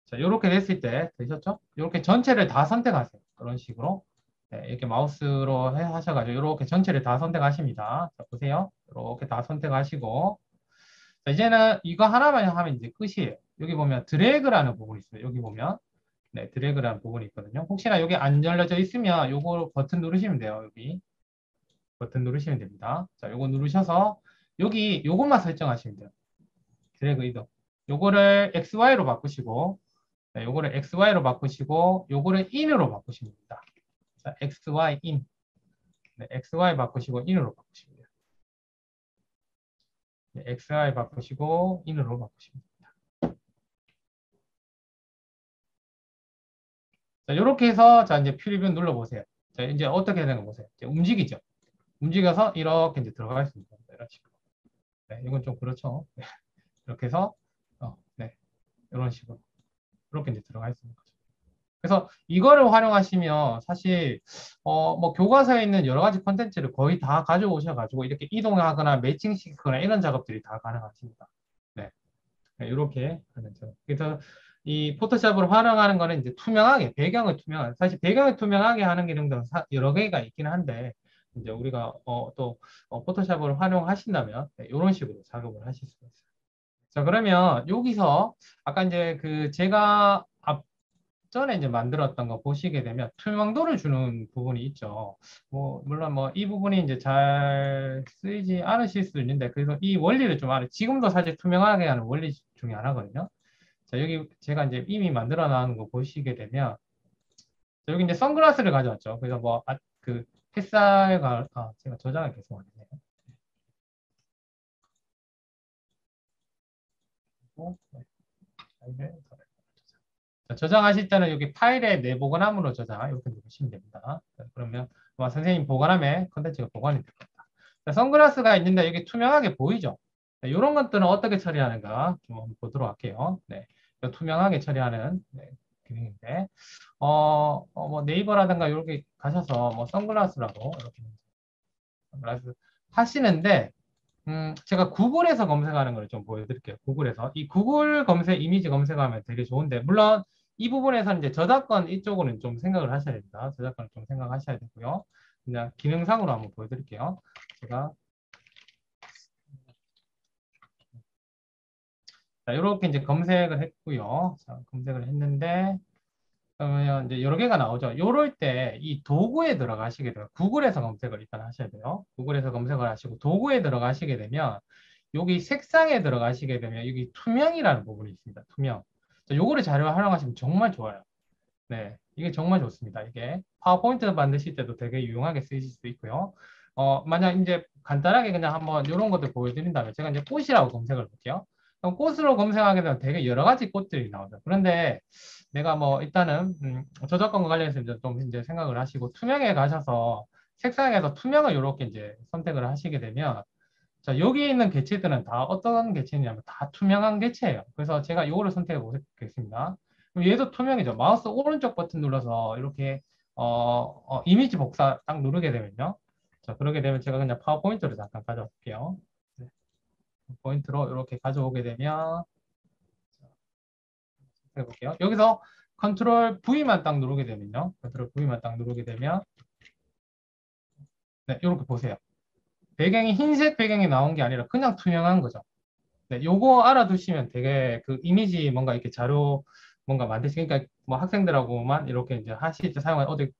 자, 이렇게 됐을 때 되셨죠? 이렇게 전체를 다 선택하세요. 그런 식으로. 네, 이렇게 마우스로 하셔가지고 이렇게 전체를 다 선택하십니다. 자, 보세요. 이렇게 다 선택하시고 자, 이제는 이거 하나만 하면 이제 끝이에요. 여기 보면 드래그라는 부분이 있어요. 여기 보면 네, 드래그라는 부분이 있거든요. 혹시나 여기 안 열려져 있으면 요거 버튼 누르시면 돼요. 여기 버튼 누르시면 됩니다. 자, 요거 누르셔서 여기 요것만 설정하시면 돼요. 드래그 이동. 요거를 XY로 바꾸시고 네, 요거를 XY로 바꾸시고 요거를 in으로 바꾸시면 됩니다. 자, XY in. 네, XY 바꾸시고 in으로 바꾸시면 돼요. 네, XY 바꾸시고 in으로 바꾸시면 됩니다. 자, 이렇게 해서 자 이제 프리뷰 눌러보세요. 자, 이제 어떻게 되는 거 보세요. 이제 움직이죠. 움직여서 이렇게 이제 들어갈 수 있는 겁니다. 이런 식으로. 네, 이건 좀 그렇죠. 네, 이렇게 해서 네, 이런 식으로 이렇게 이제 들어갈 수 있는 거죠. 그래서 이거를 활용하시면 사실 뭐 교과서에 있는 여러 가지 콘텐츠를 거의 다 가져오셔가지고 이렇게 이동하거나 매칭시키거나 이런 작업들이 다 가능하십니다. 네, 네, 이렇게 하는 작업. 그래서 이 포토샵을 활용하는 거는 이제 투명하게 배경을 투명하게 사실 배경을 투명하게 하는 기능도 여러 개가 있기는 한데 이제 우리가 또 포토샵을 활용하신다면 네, 이런 식으로 작업을 하실 수가 있어요. 자, 그러면 여기서 아까 이제 그 제가 전에 이제 만들었던 거 보시게 되면 투명도를 주는 부분이 있죠. 뭐 물론 뭐 이 부분이 이제 잘 쓰이지 않으실 수도 있는데 그래서 이 원리를 좀 알아. 지금도 사실 투명하게 하는 원리 중에 하나거든요. 자, 여기 제가 이제 이미 만들어 놓은 거 보시게 되면 자, 여기 이제 선글라스를 가져왔죠. 그래서 뭐 그 햇살과 제가 저장을 계속 안 했네요. 네. 자, 저장하실 때는 여기 파일에 내 보관함으로 저장 이렇게 누르시면 됩니다. 자, 그러면 아마 선생님 보관함에 컨텐츠가 보관이 될 겁니다. 자, 선글라스가 있는데 여기 투명하게 보이죠? 네, 이런 것들은 어떻게 처리하는가 좀 한번 보도록 할게요. 네, 투명하게 처리하는 네, 기능인데 뭐 네이버라든가 이렇게 가셔서 뭐 선글라스라고 이렇게 선글라스 하시는데 제가 구글에서 검색하는 걸 좀 보여드릴게요. 구글에서. 이 구글 검색, 이미지 검색하면 되게 좋은데, 물론 이 부분에서는 이제 저작권 이쪽으로는 좀 생각을 하셔야 됩니다. 저작권을 좀 생각하셔야 되고요. 그냥 기능상으로 한번 보여드릴게요. 제가 자, 이렇게 이제 검색을 했고요. 자, 검색을 했는데, 그러면 이제 여러 개가 나오죠. 이럴 때 이 도구에 들어가시게 돼요. 구글에서 검색을 일단 하셔야 돼요. 구글에서 검색을 하시고 도구에 들어가시게 되면 여기 색상에 들어가시게 되면 여기 투명이라는 부분이 있습니다. 투명. 자, 요거를 자료를 활용하시면 정말 좋아요. 네, 이게 정말 좋습니다. 이게 파워포인트 만드실 때도 되게 유용하게 쓰이실 수 있고요. 만약 이제 간단하게 그냥 한번 이런 것들 보여드린다면 제가 이제 꽃이라고 검색을 볼게요. 그럼 꽃으로 검색하게 되면 되게 여러 가지 꽃들이 나오죠. 그런데 내가 뭐 일단은 저작권과 관련해서 이제 좀 이제 생각을 하시고 투명에 가셔서 색상에서 투명을 이렇게 이제 선택을 하시게 되면 자, 여기 있는 개체들은 다 어떤 개체냐면 다 투명한 개체예요. 그래서 제가 이거를 선택해 보겠습니다. 그럼 얘도 투명이죠. 마우스 오른쪽 버튼 눌러서 이렇게 이미지 복사 딱 누르게 되면요. 자, 그러게 되면 제가 그냥 파워포인트로 잠깐 가져올게요. 네, 포인트로 이렇게 가져오게 되면 해볼게요. 여기서 컨트롤 V만 딱 누르게 되면요. 컨트롤 V만 딱 누르게 되면 네, 이렇게 보세요. 배경이 흰색 배경이 나온 게 아니라 그냥 투명한 거죠. 네, 요거 알아두시면 되게 그 이미지 뭔가 이렇게 자료 뭔가 만드시니까 뭐 학생들하고만 이렇게 이제 하실 때 사용할 어디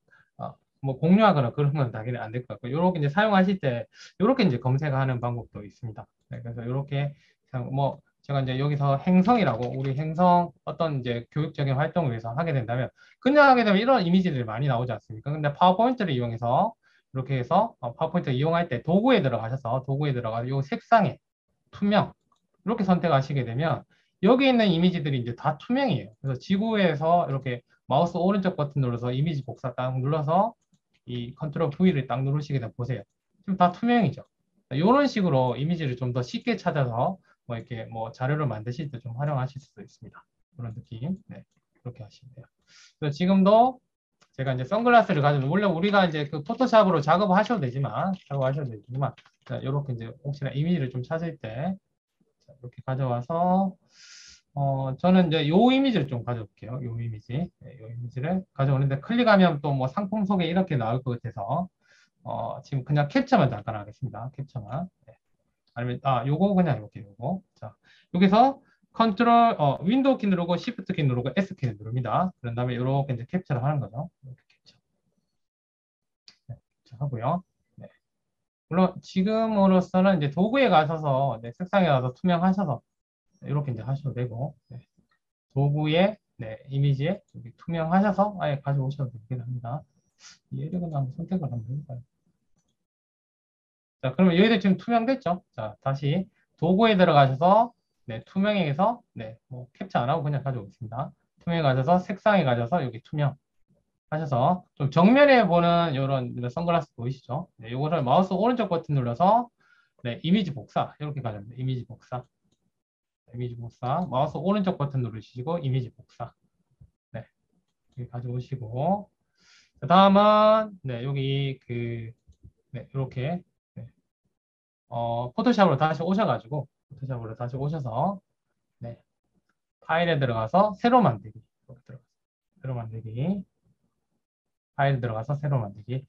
뭐 공유하거나 그런 건 당연히 안 될 것 같고 요렇게 이제 사용하실 때 요렇게 이제 검색하는 방법도 있습니다. 네, 그래서 요렇게 뭐 제가 이제 여기서 행성이라고 우리 행성 어떤 이제 교육적인 활동을 위해서 하게 된다면 그냥 하게 되면 이런 이미지들이 많이 나오지 않습니까? 근데 파워포인트를 이용해서 이렇게 해서 파워포인트 이용할 때 도구에 들어가셔서 도구에 들어가서 요 색상에 투명 이렇게 선택하시게 되면 여기 있는 이미지들이 이제 다 투명이에요. 그래서 지구에서 이렇게 마우스 오른쪽 버튼 눌러서 이미지 복사 딱 눌러서 이 컨트롤 V를 딱 누르시게 되면 보세요. 지금 다 투명이죠. 이런 식으로 이미지를 좀 더 쉽게 찾아서 뭐 이렇게 뭐 자료를 만드실 때 좀 활용하실 수도 있습니다. 그런 느낌. 네. 그렇게 하시면 돼요. 그래서 지금도 제가 이제 선글라스를 가지고 물론 우리가 이제 그 포토샵으로 작업하셔도 되지만 이렇게 이제 혹시나 이미지를 좀 찾을 때 이렇게 가져와서 저는 이제 요 이미지를 좀 가져올게요. 요 이미지. 네, 요 이미지를 가져오는데 클릭하면 또 뭐 상품 소개 이렇게 나올 것 같아서 지금 그냥 캡처만 잠깐 하겠습니다. 캡처만. 네. 아니면 요거 그냥 이렇게 요거. 자, 여기서 컨트롤 윈도우 키 누르고 시프트 키 누르고 S 키 누릅니다. 그런 다음에 이렇게 이제 캡처를 하는 거죠. 이렇게 캡처. 네, 캡처 하고요. 네. 물론 지금으로서는 이제 도구에 가셔서 네, 색상에 가서 투명하셔서 이렇게 이제 하셔도 되고 네. 도구에 네, 이미지에 여기 투명하셔서 아예 가져오셔도 되긴 합니다. 얘를 그냥 한번 선택을 한번 해볼까요? 자, 그러면 얘들 지금 투명됐죠? 자, 다시 도구에 들어가셔서 네, 투명에서 네, 뭐 캡처 안 하고 그냥 가져오겠습니다. 투명에 가셔서 색상에 가셔서 여기 투명 하셔서 좀 정면에 보는 이런 선글라스 보이시죠? 네, 이거를 마우스 오른쪽 버튼 눌러서 네, 이미지 복사 이렇게 가져옵니다. 이미지 복사. 이미지 복사. 마우스 오른쪽 버튼 누르시고 이미지 복사. 네, 여기 가져오시고 그 다음은 네, 여기 그 네, 이렇게 네, 포토샵으로 다시 오셔가지고 포토샵으로 다시 오셔서 네, 파일에 들어가서 새로 만들기 이렇게 들어가서 새로 만들기 파일에 들어가서 새로 만들기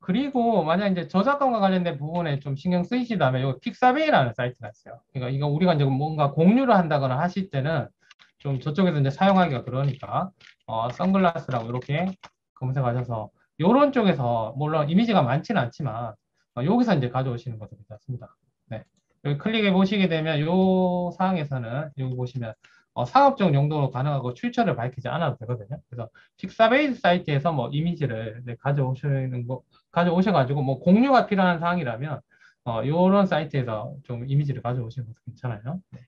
그리고 만약 이제 저작권과 관련된 부분에 좀 신경 쓰이시다면 여기 픽사베이라는 사이트가 있어요. 그러니까 이거 우리가 이제 뭔가 공유를 한다거나 하실 때는 좀 저쪽에서 이제 사용하기가 그러니까 선글라스라고 이렇게 검색하셔서 이런 쪽에서 물론 이미지가 많지는 않지만 여기서 이제 가져오시는 것도 괜찮습니다. 네. 여기 클릭해 보시게 되면 요 사항에서는 여기 보시면 상업적 용도로 가능하고 출처를 밝히지 않아도 되거든요. 그래서 픽사베이스 사이트에서 뭐 이미지를 네, 가져오셔가지고 뭐 공유가 필요한 사항이라면 요런 사이트에서 좀 이미지를 가져오시는 것도 괜찮아요. 네.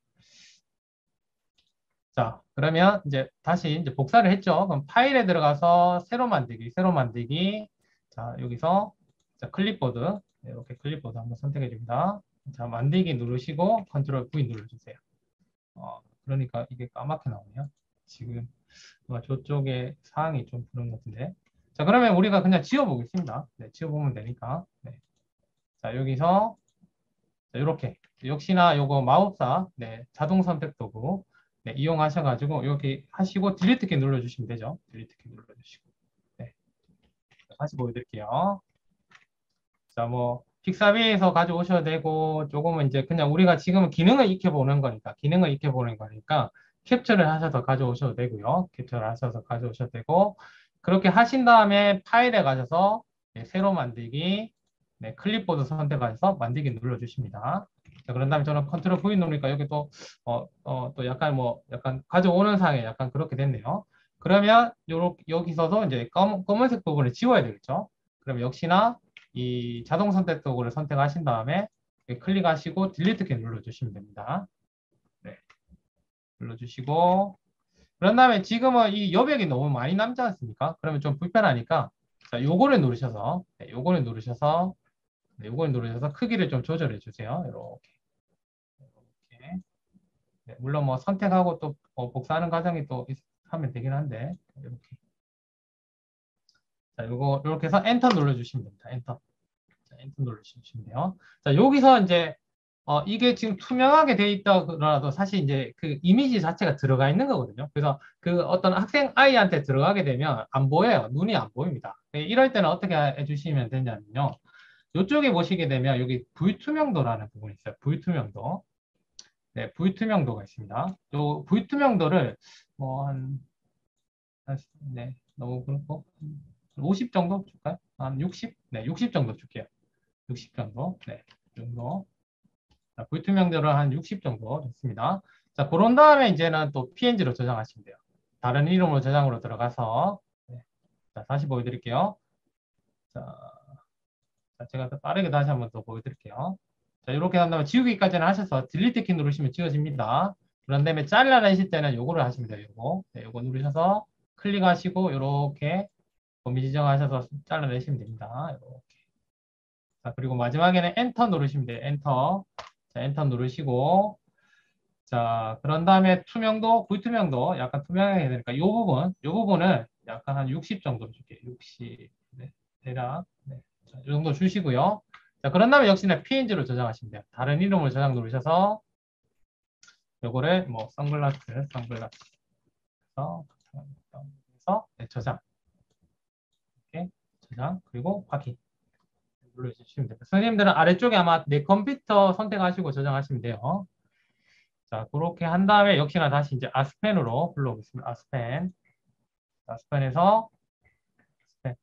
자, 그러면 이제 다시 이제 복사를 했죠. 그럼 파일에 들어가서 새로 만들기, 새로 만들기. 자, 여기서 자, 클립보드. 네, 이렇게 클립보드 한번 선택해 줍니다. 자, 만들기 누르시고 컨트롤 V 눌러주세요. 그러니까 이게 까맣게 나오네요. 지금 저쪽에 사항이 좀 그런 것 같은데. 자, 그러면 우리가 그냥 지워보겠습니다. 네, 지워보면 되니까. 네. 자, 여기서 자, 이렇게 역시나 요거 마법사 네, 자동 선택 도구 네, 이용하셔가지고 이렇게 하시고 딜리트 키 눌러주시면 되죠. 딜리트 키 눌러주시고 네, 다시 보여드릴게요. 자, 뭐 픽사비에서 가져오셔도 되고, 조금은 이제 그냥 우리가 지금은 기능을 익혀보는 거니까, 기능을 익혀보는 거니까, 캡처를 하셔서 가져오셔도 되고요. 캡처를 하셔서 가져오셔도 되고, 그렇게 하신 다음에 파일에 가셔서 네, 새로 만들기, 네, 클립보드 선택하셔서 만들기 눌러주십니다. 자, 그런 다음에 저는 컨트롤 V 누르니까 여기 또 약간 약간 가져오는 상에 약간 그렇게 됐네요. 그러면 여기서도 이제 검은색 부분을 지워야 되겠죠. 그럼 역시나 이 자동 선택 도구를 선택하신 다음에 클릭하시고 딜리트 키 눌러주시면 됩니다. 네, 눌러주시고 그런 다음에 지금은 이 여백이 너무 많이 남지 않습니까? 그러면 좀 불편하니까 자, 요거를 누르셔서 요거를 누르셔서 요거를 누르셔서 크기를 좀 조절해 주세요. 이렇게. 네, 물론 뭐 선택하고 또 복사하는 과정이 또 하면 되긴 한데 이렇게. 자, 요거 이렇게 해서 엔터 눌러주시면 됩니다. 엔터. 자, 엔터 눌러주시면 돼요. 자, 여기서 이제 이게 지금 투명하게 돼 있다 그러나도 사실 이제 그 이미지 자체가 들어가 있는 거거든요. 그래서 그 어떤 학생 아이한테 들어가게 되면 안 보여요. 눈이 안 보입니다. 네, 이럴 때는 어떻게 해주시면 되냐면요. 이쪽에 보시게 되면 여기 불투명도라는 부분이 있어요. 불투명도. 네, 불투명도가 있습니다. 요 불투명도를 네, 너무 그렇고 50 정도 줄까요? 한 60? 네, 60 정도 줄게요. 60 정도. 네, 이 정도. 자, 불투명도를 한 60 정도 됐습니다. 자, 그런 다음에 이제는 또 PNG로 저장하시면 돼요. 다른 이름으로 저장으로 들어가서 네. 자, 다시 보여드릴게요. 자, 제가 더 빠르게 다시 한번 더 보여드릴게요. 자, 이렇게 한 다음에 지우기까지는 하셔서 딜리트 키 누르시면 지워집니다. 그런 다음에 잘라내실 때는 요거를 하시면 돼요. 요거. 네, 요거 누르셔서 클릭하시고 요렇게 범위 지정하셔서 잘라내시면 됩니다. 요렇게. 자, 그리고 마지막에는 엔터 누르시면 돼요. 엔터. 자, 엔터 누르시고 자, 그런 다음에 투명도, 불투명도 약간 투명하게 해야 되니까 요 부분을 약간 한 60 정도로 줄게요. 60. 네, 대략. 네. 자, 이 정도 주시고요. 자, 그런 다음에 역시나 PNG로 저장하시면 돼요. 다른 이름으로 저장 누르셔서 요거를 뭐 선글라스 해서 네, 저장. 이렇게 저장 그리고 확인 눌러주시면 됩니다. 선생님들은 아래쪽에 아마 내 컴퓨터 선택하시고 저장하시면 돼요. 자, 그렇게 한 다음에 역시나 다시 이제 아스펜으로 불러보겠습니다. 아스펜. 아스펜에서 네.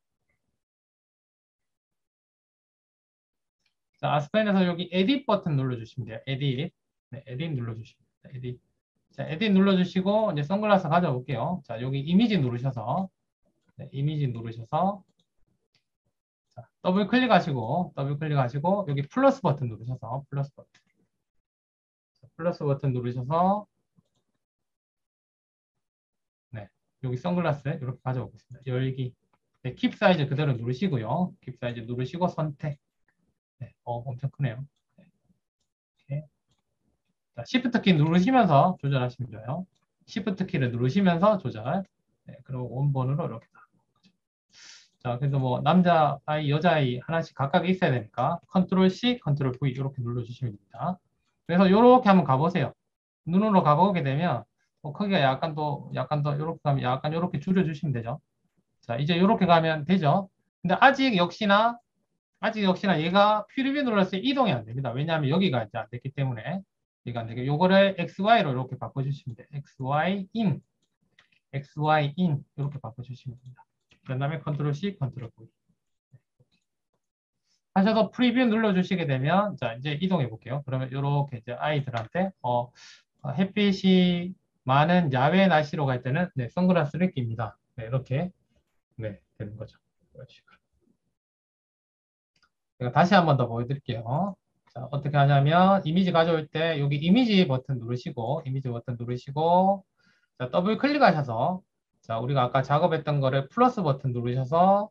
자, 아스펜에서 여기 에딧 버튼 눌러주시면 돼요. 에딧. 네, 에딧 눌러주시면 됩니다. 에딧. 자, 에딧 눌러주시고 이제 선글라스 가져올게요. 자, 여기 이미지 누르셔서 네, 이미지 누르셔서 자, 더블 클릭하시고 여기 플러스 버튼 누르셔서 플러스 버튼. 자, 플러스 버튼 누르셔서 네, 여기 선글라스 이렇게 가져오겠습니다. 열기. 네, 킵 사이즈 그대로 누르시고요. 킵 사이즈 누르시고 선택. 네, 엄청 크네요. 네, 이렇게. 자, Shift 키 누르시면서 조절하시면 돼요. Shift 키를 누르시면서 조절. 네, 그리고 원본으로 이렇게. 자, 그래서 뭐 남자 아이, 여자 아이 하나씩 각각 있어야 되니까 컨트롤 C, 컨트롤 V 이렇게 눌러주시면 됩니다. 그래서 이렇게 한번 가보세요. 눈으로 가보게 되면 크기가 약간 더 이렇게 가면 약간 이렇게 줄여주시면 되죠. 자, 이제 이렇게 가면 되죠. 근데 아직 역시나 얘가 프리뷰 눌렀을 때 이동이 안 됩니다. 왜냐하면 여기가 이제 안 됐기 때문에 얘가 안 되게 요거를 XY로 이렇게 바꿔주시면 돼요. XY in 이렇게 바꿔주시면 됩니다. 그 다음에 컨트롤 C, 컨트롤 V 하셔서 프리뷰 눌러주시게 되면 자 이제 이동해 볼게요. 그러면 이렇게 이제 아이들한테 햇빛이 많은 야외 날씨로 갈 때는 네, 선글라스를 낍니다. 네, 이렇게 네, 되는 거죠. 이런 식으로. 제가 다시 한번 더 보여드릴게요. 자, 어떻게 하냐면 이미지 가져올 때 여기 이미지 버튼 누르시고 자, 더블 클릭하셔서 자, 우리가 아까 작업했던 거를 플러스 버튼 누르셔서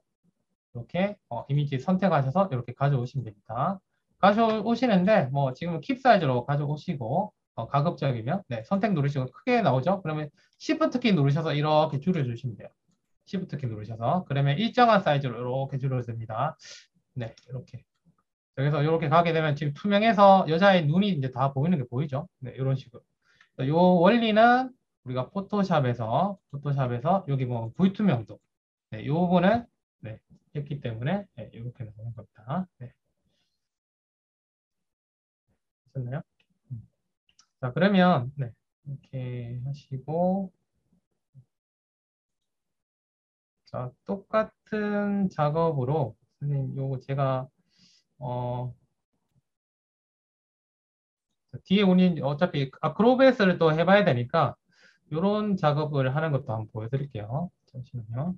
이렇게 이미지 선택하셔서 이렇게 가져오시면 됩니다. 가져오시는데 뭐 지금은 킵 사이즈로 가져오시고 가급적이면 네, 선택 누르시고 크게 나오죠? 그러면 Shift 키 누르셔서 이렇게 줄여주시면 돼요. Shift 키 누르셔서 그러면 일정한 사이즈로 이렇게 줄여줍니다. 네, 이렇게. 그래서 이렇게 가게 되면 지금 투명해서 여자의 눈이 이제 다 보이는 게 보이죠? 네, 이런 식으로. 이 원리는 우리가 포토샵에서 여기 뭐 불투명도. 네, 이 부분을 네, 했기 때문에 네, 이렇게 나오는 겁니다. 네. 자, 그러면, 네. 이렇게 하시고, 자, 똑같은 작업으로, 선생님, 요거 제가, 어, 뒤에 우리 어차피 아크로베이스를 또 해봐야 되니까, 요런 작업을 하는 것도 한번 보여드릴게요. 잠시만요.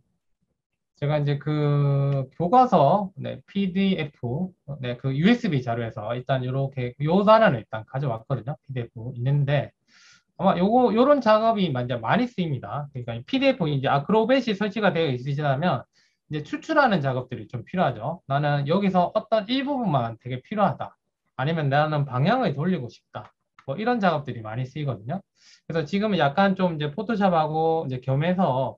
제가 이제 그 교과서, 네, PDF, 네, 그 USB 자료에서 일단 요렇게, 요 단어는 일단 가져왔거든요. PDF 있는데, 아마 요런 작업이 이제 많이 쓰입니다. 그러니까 이 PDF, 이제 아크로벳이 설치가 되어 있으시다면, 이제 추출하는 작업들이 좀 필요하죠. 나는 여기서 어떤 일부분만 되게 필요하다. 아니면 나는 방향을 돌리고 싶다. 뭐 이런 작업들이 많이 쓰이거든요. 그래서 지금은 약간 좀 이제 포토샵하고 이제 겸해서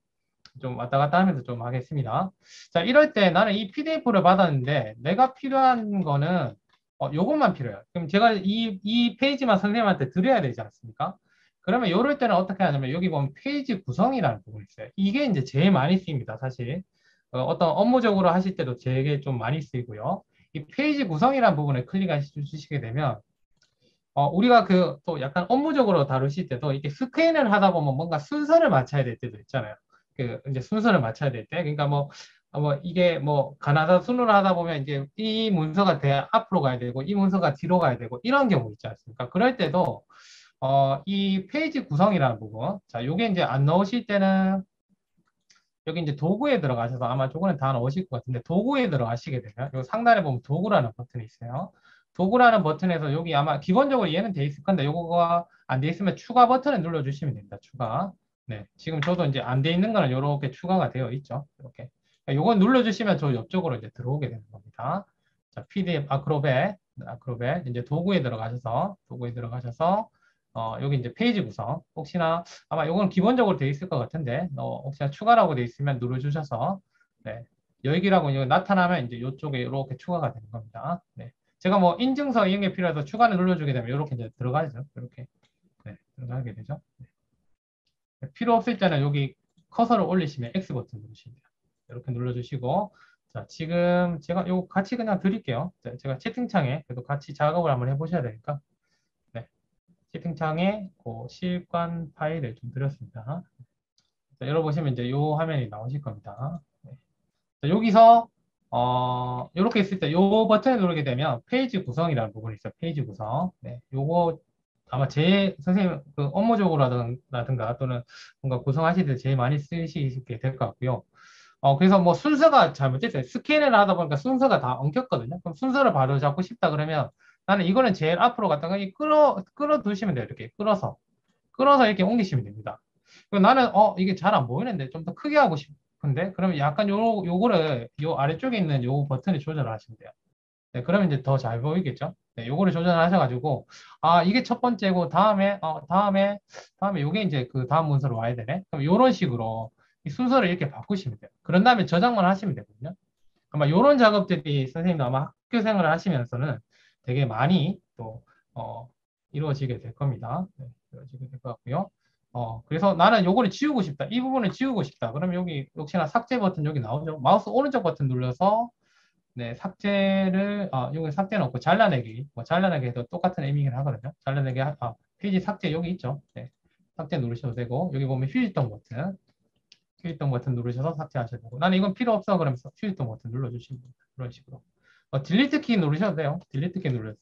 좀 왔다 갔다 하면서 좀 하겠습니다. 자, 이럴 때 나는 이 PDF를 받았는데 내가 필요한 거는 요것만 필요해요. 그럼 제가 이 페이지만 선생님한테 드려야 되지 않습니까? 그러면 이럴 때는 어떻게 하냐면 여기 보면 페이지 구성이라는 부분이 있어요. 이게 이제 제일 많이 쓰입니다, 사실. 어떤 업무적으로 하실 때도 되게 좀 많이 쓰이고요. 이 페이지 구성이라는 부분에 클릭해 주시게 되면 우리가 그 또 약간 업무적으로 다루실 때도 이렇게 스크린을 하다 보면 뭔가 순서를 맞춰야 될 때도 있잖아요. 그 이제 순서를 맞춰야 될 때, 그러니까 뭐 이게 뭐 가나다 순으로 하다 보면 이제 이 문서가 대 앞으로 가야 되고 이 문서가 뒤로 가야 되고 이런 경우 있지 않습니까? 그럴 때도 이 페이지 구성이라는 부분, 자, 요게 이제 안 넣으실 때는 여기 이제 도구에 들어가셔서 아마 저거는 다 넣으실 것 같은데 도구에 들어가시게 되면 요 상단에 보면 도구라는 버튼이 있어요. 도구라는 버튼에서 여기 아마 기본적으로 얘는 돼 있을 건데 요거가 안 돼 있으면 추가 버튼을 눌러주시면 됩니다. 추가. 네, 지금 저도 이제 안 돼 있는 거는 이렇게 추가가 되어 있죠. 이렇게. 요거 눌러주시면 저 옆쪽으로 이제 들어오게 되는 겁니다. 자, PDF 아크로벳 이제 도구에 들어가셔서 여기 이제 페이지 구성 혹시나 아마 이건 기본적으로 돼 있을 것 같은데 혹시나 추가라고 돼 있으면 눌러주셔서 네, 여기라고 이거 나타나면 이제 이쪽에 이렇게 추가가 되는 겁니다. 네. 제가 뭐 인증서 이런 게 필요해서 추가를 눌러주게 되면 이렇게 이제 들어가죠. 이렇게 네, 들어가게 되죠. 네. 필요 없을 때는 여기 커서를 올리시면 X 버튼 누르시면 돼요. 이렇게 눌러주시고 자 지금 제가 이거 같이 그냥 드릴게요. 자, 제가 채팅창에 그래도 같이 작업을 한번 해보셔야 되니까 네. 채팅창에 그 실관 파일을 좀 드렸습니다. 자, 열어보시면 이제 이 화면이 나오실 겁니다. 네. 자, 여기서 이렇게 있을 때 이 버튼을 누르게 되면 페이지 구성이라는 부분이 있어요. 페이지 구성. 네, 요거 아마 제 선생님 그 업무적으로라든가 또는 뭔가 구성하실 때 제일 많이 쓰시게 될 것 같고요. 그래서 뭐 순서가 잘못됐어요. 스캔을 하다 보니까 순서가 다 엉켰거든요. 그럼 순서를 바로 잡고 싶다 그러면 나는 이거는 제일 앞으로 갔다가 끌어 두시면 돼요. 이렇게 끌어서 이렇게 옮기시면 됩니다. 그럼 나는 이게 잘 안 보이는데 좀 더 크게 하고 싶은데 그러면 약간 요거를 요 아래쪽에 있는 요 버튼을 조절을 하시면 돼요. 네, 그러면 이제 더 잘 보이겠죠? 네, 요거를 조절하셔가지고 이게 첫 번째고 다음에 요게 이제 그 다음 문서로 와야 되네. 그럼 요런 식으로 이 순서를 이렇게 바꾸시면 돼요. 그런 다음에 저장만 하시면 되거든요. 아마 요런 작업들이 선생님도 아마 학교 생활을 하시면서는 되게 많이 또 이루어지게 될 겁니다. 네, 이루어지게 될 것 같고요. 그래서 나는 요거를 지우고 싶다. 이 부분을 지우고 싶다. 그러면 여기 역시나 삭제 버튼 여기 나오죠. 마우스 오른쪽 버튼 눌러서 네, 여기 삭제는 없고 잘라내기. 뭐 잘라내기 해도 똑같은 의미긴 하거든요. 페이지 삭제 여기 있죠. 네, 삭제 누르셔도 되고 여기 보면 휴지통 버튼 누르셔서 삭제하셔도 되고 나는 이건 필요 없어 그러면서 휴지통 버튼 눌러주시면 됩니다. 그런 식으로. 딜리트 키 누르셔도 돼요. 딜리트 키 눌러서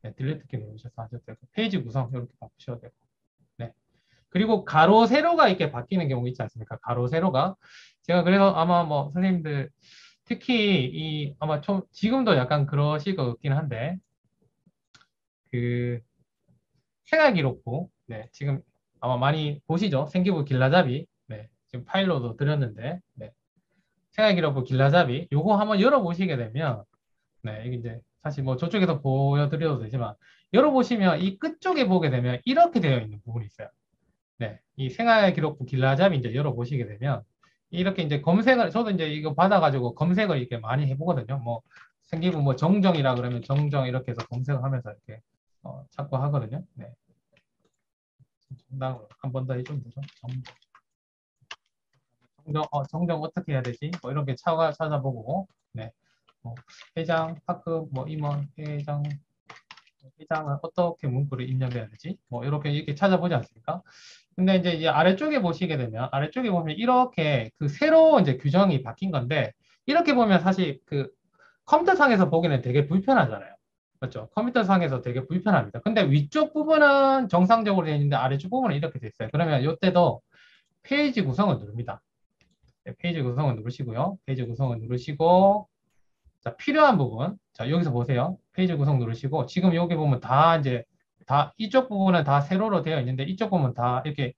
네, 딜리트 키 누르셔서 하셔도 되고 페이지 구성 이렇게 바꾸셔도 되고 네. 그리고 가로 세로가 이렇게 바뀌는 경우 있지 않습니까? 가로 세로가 제가 그래서 아마 뭐 선생님들 특히 아마 좀 지금도 약간 그러실 것 같긴 한데 그 생활기록부 네, 지금 아마 많이 보시죠? 생기부 길라잡이 네, 지금 파일로도 드렸는데 네. 생활기록부 길라잡이 요거 한번 열어보시게 되면 네 이게 이제 사실 뭐 저쪽에서 보여드려도 되지만 열어보시면 이 끝쪽에 보게 되면 이렇게 되어 있는 부분이 있어요. 네, 이 생활기록부 길라잡이 이제 열어보시게 되면 이렇게 이제 저도 이제 이거 받아가지고 검색을 이렇게 많이 해보거든요. 뭐 생기부 뭐 정정이라 그러면 정정 이렇게 해서 검색을 하면서 이렇게 찾고 하거든요. 네, 정답으로 한 번 더 해주면 되죠. 정정 어떻게 해야 되지? 뭐 이런 게 찾아보고, 네. 뭐 회장, 학급, 뭐 임원, 회장, 이 장은 어떻게 문구를 입력해야 되지? 뭐 이렇게 찾아보지 않습니까? 근데 이제 아래쪽에 보시게 되면 아래쪽에 보면 이렇게 그 새로 이제 규정이 바뀐 건데 이렇게 보면 사실 그 컴퓨터상에서 보기는 되게 불편하잖아요. 그렇죠? 컴퓨터상에서 되게 불편합니다. 근데 위쪽 부분은 정상적으로 되어 있는데 아래쪽 부분은 이렇게 돼 있어요. 그러면 이때도 페이지 구성을 누릅니다. 네, 페이지 구성을 누르시고요. 페이지 구성을 누르시고 자, 필요한 부분. 자, 여기서 보세요. 페이지 구성 누르시고 지금 여기 보면 다 이제 다 이쪽 부분은 다 세로로 되어 있는데 이쪽 부분은 다 이렇게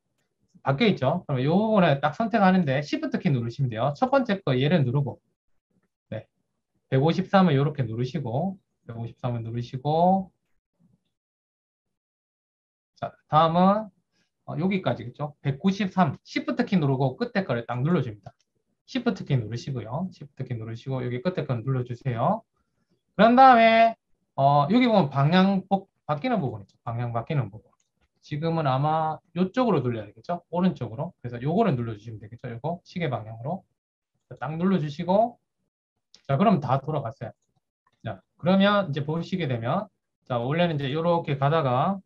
바뀌어 있죠. 그럼 이 부분을 딱 선택하는데 Shift 키 누르시면 돼요. 첫 번째 거 얘를 누르고 네. 153을 이렇게 누르시고 153을 누르시고 자, 다음은 여기까지겠죠. 193 Shift 키 누르고 끝에 거를 딱 눌러줍니다. Shift 키 누르시고요. Shift 키 누르시고 여기 끝에 거 눌러주세요. 그런 다음에 여기 보면 방향 바뀌는 부분 있죠. 방향 바뀌는 부분. 지금은 아마 이쪽으로 돌려야 되겠죠. 오른쪽으로. 그래서 요거를 눌러주시면 되겠죠. 요거 시계 방향으로 딱 눌러주시고 자 그럼 다 돌아갔어요. 자 그러면 이제 보시게 되면 자 원래는 이제 이렇게 가다가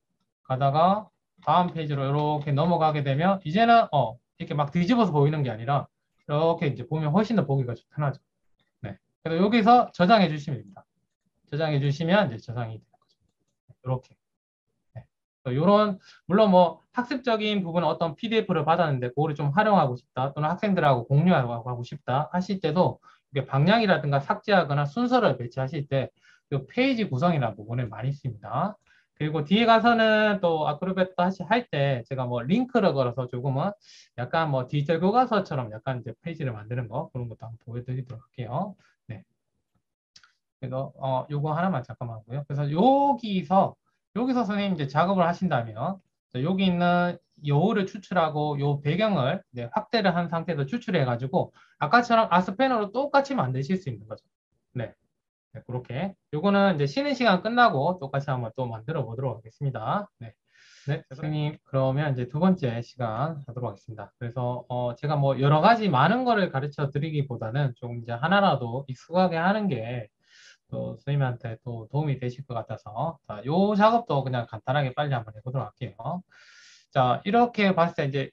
다음 페이지로 이렇게 넘어가게 되면 이제는 이렇게 막 뒤집어서 보이는 게 아니라 이렇게 이제 보면 훨씬 더 보기가 좀 편하죠. 네. 그래서 여기서 저장해 주시면 됩니다. 저장해 주시면 이제 저장이 되는 거죠. 이렇게. 네. 이런 물론 뭐 학습적인 부분은 어떤 PDF를 받았는데 그거를 좀 활용하고 싶다 또는 학생들하고 공유하고 하고 싶다 하실 때도 이게 방향이라든가 삭제하거나 순서를 배치하실 때 이 페이지 구성이라는 부분을 많이 씁니다. 그리고 뒤에 가서는 또 아크로벳 할 때 제가 뭐 링크를 걸어서 조금은 약간 뭐 디지털 교과서처럼 약간 이제 페이지를 만드는 거 그런 것도 한번 보여드리도록 할게요. 네. 그래서 요거 하나만 잠깐만 하고요. 그래서 여기서 선생님 이제 작업을 하신다면 자, 여기 있는 여우를 추출하고 요 배경을 이제 확대를 한 상태에서 추출해 가지고 아까처럼 아스펜으로 똑같이 만드실 수 있는 거죠. 네. 네, 그렇게. 요거는 이제 쉬는 시간 끝나고 똑같이 한번 또 만들어 보도록 하겠습니다. 네. 네, 선생님, 그러면 이제 두 번째 시간 하도록 하겠습니다. 그래서 제가 뭐 여러 가지 많은 거를 가르쳐 드리기보다는 좀 이제 하나라도 익숙하게 하는 게 또 선생님한테 또 도움이 되실 것 같아서 자, 요 작업도 그냥 간단하게 빨리 한번 해보도록 할게요. 자, 이렇게 봤을 때 이제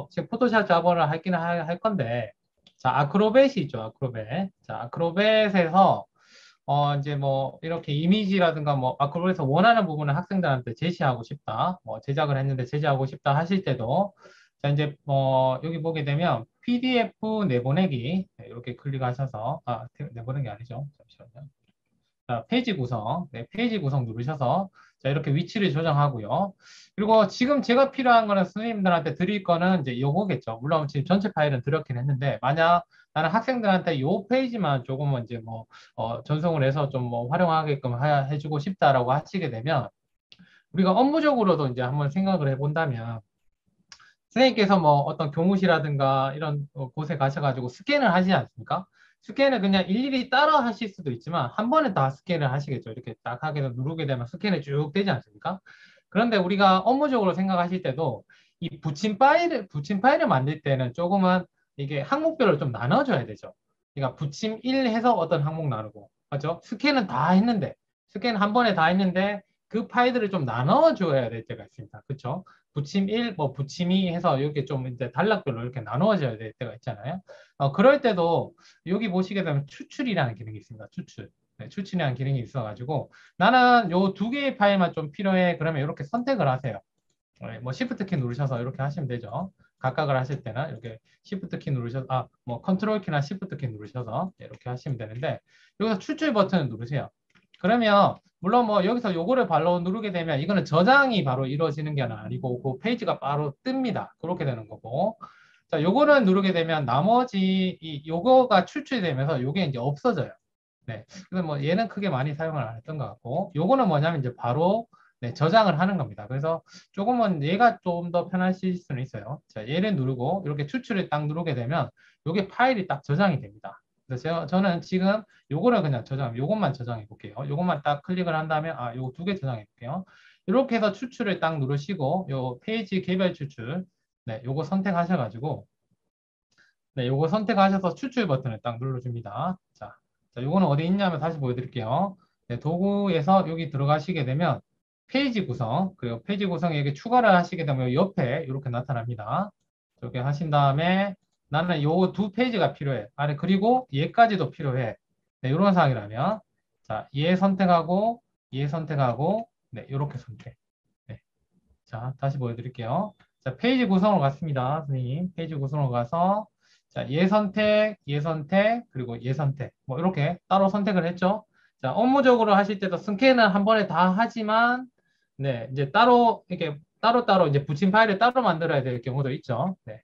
지금 포토샵 작업을 하기는 할 건데 자, 아크로벳이 있죠, 아크로벳. 자, 아크로벳에서 이제 뭐 이렇게 이미지라든가 뭐 아크로벳에서 원하는 부분을 학생들한테 제시하고 싶다. 뭐 제작을 했는데 제시하고 싶다 하실 때도 자, 이제 여기 보게 되면 PDF 내보내기 네, 이렇게 클릭하셔서 내보내기 아니죠. 잠시만요. 자, 페이지 구성, 네, 페이지 구성 누르셔서 자, 이렇게 위치를 조정하고요. 그리고 지금 제가 필요한 거는 선생님들한테 드릴 거는 이제 요거겠죠. 물론 지금 전체 파일은 드렸긴 했는데 만약 나는 학생들한테 요 페이지만 조금은 이제 뭐 전송을 해서 좀 뭐 활용하게끔 해주고 싶다라고 하시게 되면 우리가 업무적으로도 이제 한번 생각을 해본다면 선생님께서 뭐 어떤 교무실이라든가 이런 곳에 가셔가지고 스캔을 하시지 않습니까? 스캔을 그냥 일일이 따라 하실 수도 있지만 한 번에 다 스캔을 하시겠죠. 이렇게 딱 하게 누르게 되면 스캔이 쭉 되지 않습니까? 그런데 우리가 업무적으로 생각하실 때도 이 붙임 파일을 만들 때는 조금은 이게 항목별로 좀 나눠줘야 되죠. 그러니까 붙임 1 해서 어떤 항목 나누고, 맞죠? 스캔은 다 했는데, 스캔 한 번에 다 했는데 그 파일들을 좀 나눠줘야 될 때가 있습니다. 그렇죠? 붙임 1, 뭐 붙임 2 해서 이렇게 좀 이제 단락별로 이렇게 나누어져야 될 때가 있잖아요. 그럴 때도 여기 보시게 되면 추출이라는 기능이 있습니다. 추출. 네, 추출이라는 기능이 있어가지고 나는 요 두 개의 파일만 좀 필요해. 그러면 이렇게 선택을 하세요. 네, 뭐 Shift 키 누르셔서 이렇게 하시면 되죠. 각각을 하실 때는 이렇게 Shift 키 누르셔서 뭐 컨트롤 키나 Shift 키 누르셔서 이렇게 하시면 되는데 여기서 추출 버튼을 누르세요. 그러면 물론 뭐 여기서 요거를 바로 누르게 되면 이거는 저장이 바로 이루어지는 게 아니고 그 페이지가 바로 뜹니다. 그렇게 되는 거고. 자, 요거를 누르게 되면 나머지 요거가 추출되면서 요게 이제 없어져요. 네. 그래서 뭐 얘는 크게 많이 사용을 안 했던 것 같고 요거는 뭐냐면 이제 바로 네, 저장을 하는 겁니다. 그래서 조금은 얘가 좀 더 편하실 수는 있어요. 자, 얘를 누르고 이렇게 추출을 딱 누르게 되면 요게 파일이 딱 저장이 됩니다. 그래서 저는 지금 요거를 그냥 요것만 저장해 볼게요. 요것만 딱 클릭을 한다면 요거 두 개 저장해 볼게요. 이렇게 해서 추출을 딱 누르시고 요 페이지 개별 추출 네, 요거 선택하셔가지고 네, 요거 선택하셔서 추출 버튼을 딱 눌러줍니다. 자, 요거는 어디 있냐면 다시 보여드릴게요. 네, 도구에서 여기 들어가시게 되면 페이지 구성, 그리고 페이지 구성에 이렇게 추가를 하시게 되면 옆에 이렇게 나타납니다. 이렇게 하신 다음에 나는 요 두 페이지가 필요해. 아니, 그리고 얘까지도 필요해. 네, 이런 상황이라면. 자, 얘 선택하고, 얘 선택하고, 네, 이렇게 선택. 네. 자, 다시 보여드릴게요. 자, 페이지 구성으로 갔습니다. 선생님. 페이지 구성으로 가서, 자, 얘 선택, 얘 선택, 그리고 얘 선택. 뭐, 이렇게 따로 선택을 했죠. 자, 업무적으로 하실 때도 승계는 한 번에 다 하지만, 네, 이제 따로, 이렇게 따로따로 이제 붙인 파일을 따로 만들어야 될 경우도 있죠. 네.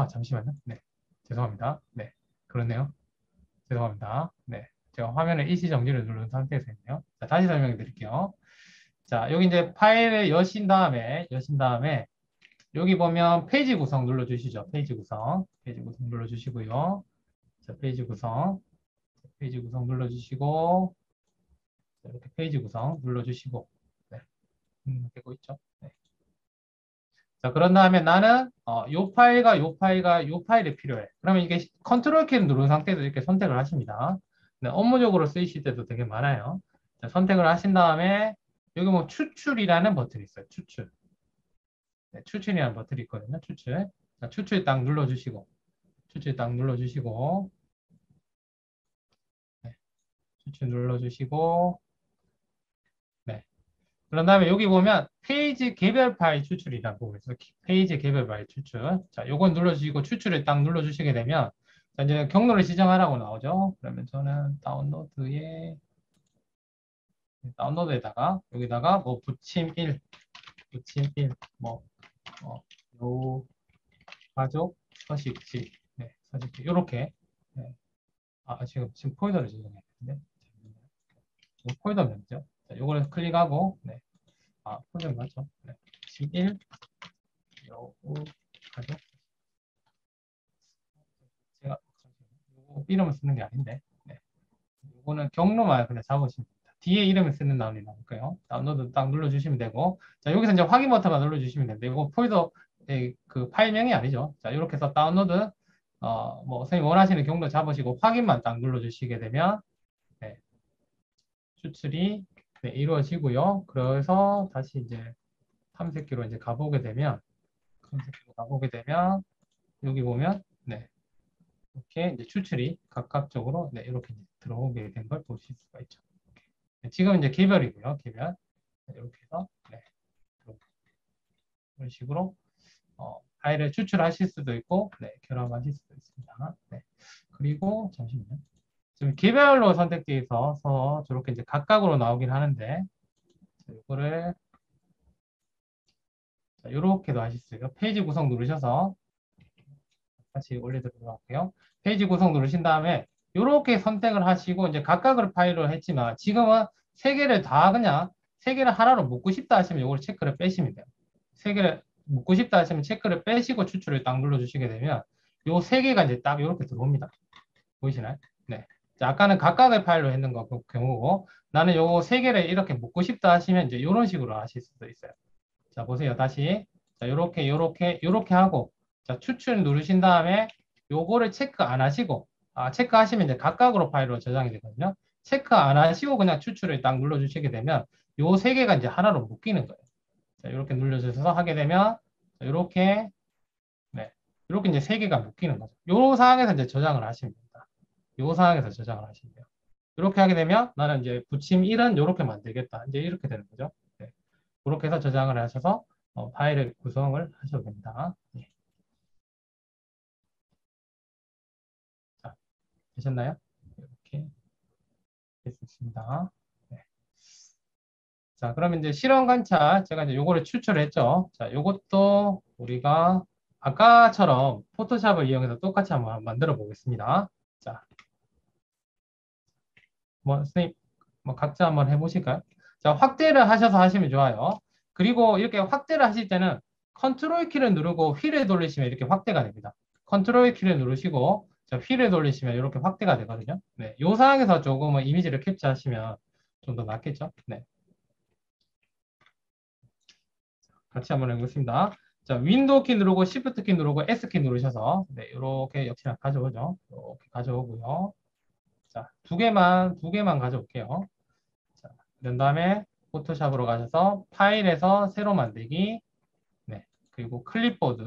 잠시만요. 네. 죄송합니다. 네. 그렇네요. 죄송합니다. 네. 제가 화면에 일시 정지를 누른 상태에서 있네요. 자, 다시 설명해 드릴게요. 자, 여기 이제 파일을 여신 다음에, 여기 보면 페이지 구성 눌러주시죠. 페이지 구성. 페이지 구성 눌러주시고요. 자, 페이지 구성 눌러주시고, 자, 이렇게 페이지 구성 눌러주시고, 네. 되고 있죠. 네. 자, 그런 다음에 나는, 요 파일과 요 파일과 요 파일이 필요해. 그러면 이게 컨트롤 키를 누른 상태에서 이렇게 선택을 하십니다. 네, 업무적으로 쓰이실 때도 되게 많아요. 자, 선택을 하신 다음에, 여기 뭐 추출이라는 버튼이 있어요. 추출. 네, 추출이라는 버튼이 있거든요. 추출. 자, 추출 딱 눌러주시고, 추출 딱 눌러주시고, 네, 추출 눌러주시고, 네. 그런 다음에 여기 보면 페이지 개별 파일 추출이라고 보고 있어요. 페이지 개별 파일 추출. 자, 요건 눌러주시고 추출을 딱 눌러주시게 되면, 자, 이제 경로를 지정하라고 나오죠. 그러면 저는 다운로드에다가, 여기다가 뭐 붙임 1, 뭐, 요 가족 서식지, 네, 서식지, 요렇게. 네. 지금 폴더를 지정해야 되는데. 요 폴더 명죠. 자, 요거를 클릭하고, 네. 폴더 맞죠? 네. 11, 요, 가족. 제가, 요 이름을 쓰는 게 아닌데. 네. 요거는 경로만 그냥 잡으시면 됩니다. 뒤에 이름을 쓰는 나오니 나올까요? 다운로드 딱 눌러주시면 되고. 자, 여기서 이제 확인 버튼만 눌러주시면 됩니다. 이거 폴더, 그 파일명이 아니죠. 자, 이렇게 해서 다운로드, 뭐, 선생님 원하시는 경로 잡으시고 확인만 딱 눌러주시게 되면, 네. 추출이 네, 이루어지고요. 그래서 다시 이제 탐색기로 이제 가보게 되면 여기 보면 네, 이렇게 이제 추출이 각각적으로 네, 이렇게 이제 들어오게 된 걸 보실 수가 있죠. 네, 지금 이제 개별이고요. 개별 네, 이렇게 해서 네, 이런 식으로 파일을 추출하실 수도 있고 네, 결합하실 수도 있습니다. 네. 그리고 잠시만요. 지금 개별로 선택되어 있어서 저렇게 이제 각각으로 나오긴 하는데 이거를 이렇게도 하실 수 있어요. 페이지 구성 누르셔서 다시 올려드리도록 할게요. 페이지 구성 누르신 다음에 이렇게 선택을 하시고 이제 각각을 파일을 했지만 지금은 세 개를 다 그냥 세 개를 하나로 묶고 싶다 하시면 이걸 체크를 빼시면 돼요. 세 개를 묶고 싶다 하시면 체크를 빼시고 추출을 딱 눌러주시게 되면 요 세 개가 이제 딱 이렇게 들어옵니다. 보이시나요? 네. 자, 아까는 각각의 파일로 했는 거 경우고 나는 요 세 개를 이렇게 묶고 싶다 하시면 이제 이런 식으로 하실 수도 있어요. 자, 보세요. 다시. 자, 요렇게 하고, 자, 추출 누르신 다음에 요거를 체크 안 하시고, 체크하시면 이제 각각으로 파일로 저장이 되거든요. 체크 안 하시고 그냥 추출을 딱 눌러주시게 되면 요 세 개가 이제 하나로 묶이는 거예요. 자, 이렇게 눌러주셔서 하게 되면, 자, 요렇게, 네. 요렇게 이제 세 개가 묶이는 거죠. 요 상황에서 이제 저장을 하시면 됩니다. 요 상황에서 저장을 하시면 돼요. 이렇게 하게 되면 나는 이제 붙임 1은 이렇게 만들겠다. 이제 이렇게 되는 거죠. 네. 그렇게 해서 저장을 하셔서 파일을 구성을 하셔도 됩니다. 예. 자, 되셨나요? 이렇게 될 수 있습니다. 네. 자, 그러면 이제 실험 관찰 제가 이제 요거를 추출했죠. 자, 요것도 우리가 아까처럼 포토샵을 이용해서 똑같이 한번 만들어 보겠습니다. 자, 뭐 선생님 뭐 각자 한번 해보실까요? 자, 확대를 하셔서 하시면 좋아요. 그리고 이렇게 확대를 하실 때는 컨트롤 키를 누르고 휠을 돌리시면 이렇게 확대가 됩니다. 컨트롤 키를 누르시고 자, 휠을 돌리시면 이렇게 확대가 되거든요. 네, 이 상황에서 조금은 이미지를 캡처하시면 좀 더 낫겠죠. 네, 같이 한번 해보겠습니다. 자, 윈도우 키 누르고 시프트 키 누르고 S 키 누르셔서 네, 이렇게 역시나 가져오죠. 이렇게 가져오고요. 자, 두 개만 가져올게요. 자, 그런 다음에 포토샵으로 가셔서 파일에서 새로 만들기. 네. 그리고 클립보드.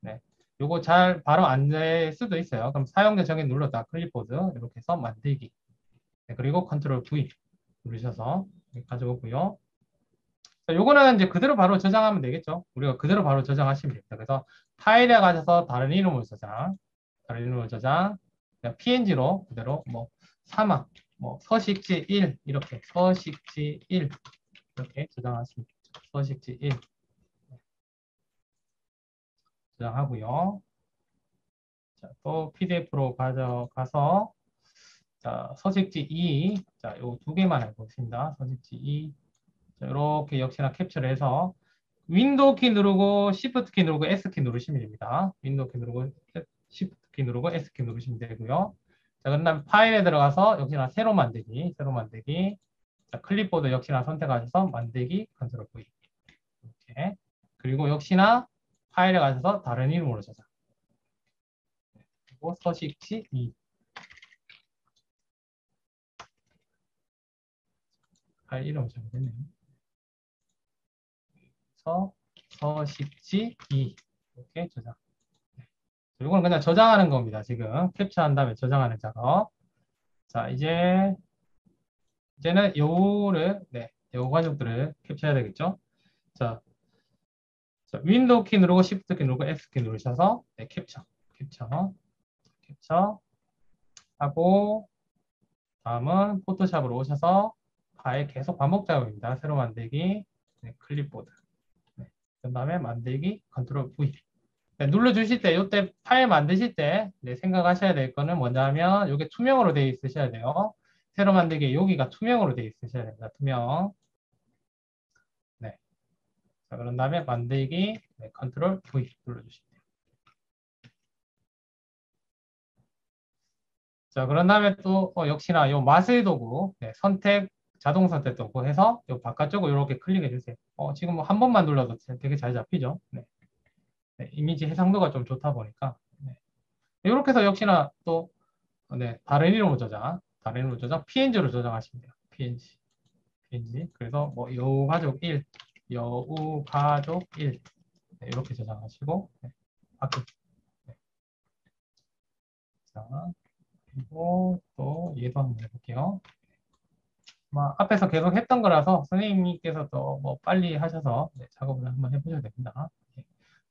네. 요거 잘 바로 안 될 수도 있어요. 그럼 사용자 정의 눌렀다 클립보드 이렇게 해서 만들기. 네. 그리고 컨트롤 V 누르셔서 가져오고요. 자, 요거는 이제 그대로 바로 저장하면 되겠죠. 우리가 그대로 바로 저장하시면 됩니다. 그래서 파일에 가셔서 다른 이름으로 저장, 다른 이름으로 저장, PNG로 그대로 뭐 사막, 뭐 서식지 1 이렇게 서식지 1 이렇게 저장하시면 되죠. 서식지 1 저장하고요. 자, 또 PDF로 가져가서 자, 서식지 2, 자, 요 두 개만 알고 있습니다. 서식지 2 자, 이렇게 역시나 캡처를 해서 윈도우 키 누르고 시프트 키 누르고 S 키 누르시면 됩니다. 윈도우 키 누르고 시프트 키 누르고 S 키 누르시면 되고요. 자, 그다음 파일에 들어가서 역시나 새로 만들기, 새로 만들기. 자, 클립보드 역시나 선택하셔서 만들기, 컨트롤 V. 이렇게. 그리고 역시나 파일에 가셔서 다른 이름으로 저장. 그리고 서식지 2. 파일 이름 잘못됐네요. 서식지 2. 이렇게 저장. 이건 그냥 저장하는 겁니다. 지금 캡처한 다음에 저장하는 작업. 자, 이제는 요거를 요 가족들을 캡처해야 되겠죠? 자, 윈도우 키 누르고 시프트 키 누르고 S 키 누르셔서 캡처 하고 다음은 포토샵으로 오셔서 파일 계속 반복 작업입니다. 새로 만들기, 클립보드. 그 다음에 만들기, 컨트롤 V. 눌러주실 때, 이때 파일 만드실 때 생각하셔야 될 거는 뭐냐면 이게 투명으로 되어 있으셔야 돼요. 새로 만들기 여기가 투명으로 되어 있으셔야 됩니다. 투명. 네. 자, 그런 다음에 만들기, 컨트롤 V 눌러주시면 돼요. 자, 그런 다음에 또 역시나 요 마술 도구, 자동 선택 도구 해서 요 바깥쪽으로 이렇게 클릭해 주세요. 지금 뭐 한 번만 눌러도 되게 잘 잡히죠. 네. 이미지 해상도가 좀 좋다 보니까. 네. 이렇게 해서 역시나 또 다른 이름으로 저장, PNG로 저장하시면 돼요. PNG. 그래서 뭐 여우 가족 1, 여우 가족 1 이렇게 저장하시고 바꿔. 자, 그리고 또 얘도 한번 해볼게요. 앞에서 계속 했던 거라서 선생님께서 또 뭐 빨리 하셔서 작업을 한번 해보셔도 됩니다.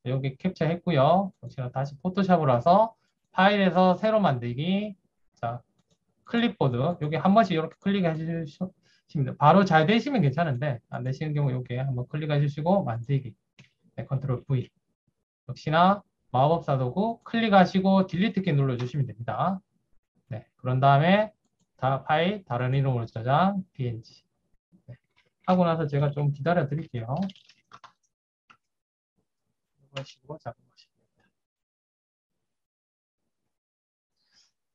여기 캡처했고요. 역시나 다시 포토샵으로 와서 파일에서 새로 만들기. 자, 클립보드 여기 한 번씩 이렇게 클릭해 주시면 됩니다. 바로 잘 되시면 괜찮은데 안 되시는 경우 여기 한번 클릭해 주시고 만들기. 컨트롤 V. 역시나 마법사 도구 클릭하시고 딜리트 키 눌러주시면 됩니다. 네, 그런 다음에 파일 다른 이름으로 저장 PNG. 하고 나서 제가 좀 기다려 드릴게요. 이러시고 작업하시면 됩니다.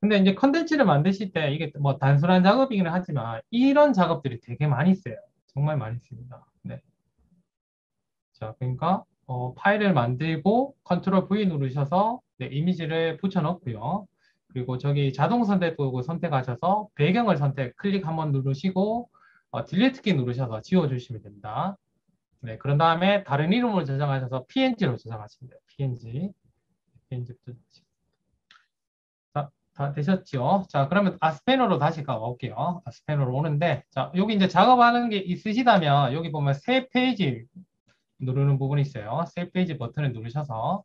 근데 이제 컨텐츠를 만드실 때 이게 뭐 단순한 작업이기는 하지만 이런 작업들이 되게 많이 있어요. 정말 많이 있습니다. 네. 자, 그러니까 파일을 만들고 컨트롤 V 누르셔서 이미지를 붙여 넣고요. 그리고 저기 자동 선택 도구 선택하셔서 배경을 클릭 한번 누르시고 딜리트 키 누르셔서 지워주시면 됩니다. 네, 그런 다음에 다른 이름으로 저장하셔서 PNG로 저장하시면 돼요. PNG부터. 자, 다 되셨죠? 자, 그러면 아스펜으로 다시 가볼게요. 아스펜으로 오는데, 자, 여기 이제 작업하는 게 있으시다면, 여기 보면 새 페이지 누르는 부분이 있어요. 새 페이지 버튼을 누르셔서,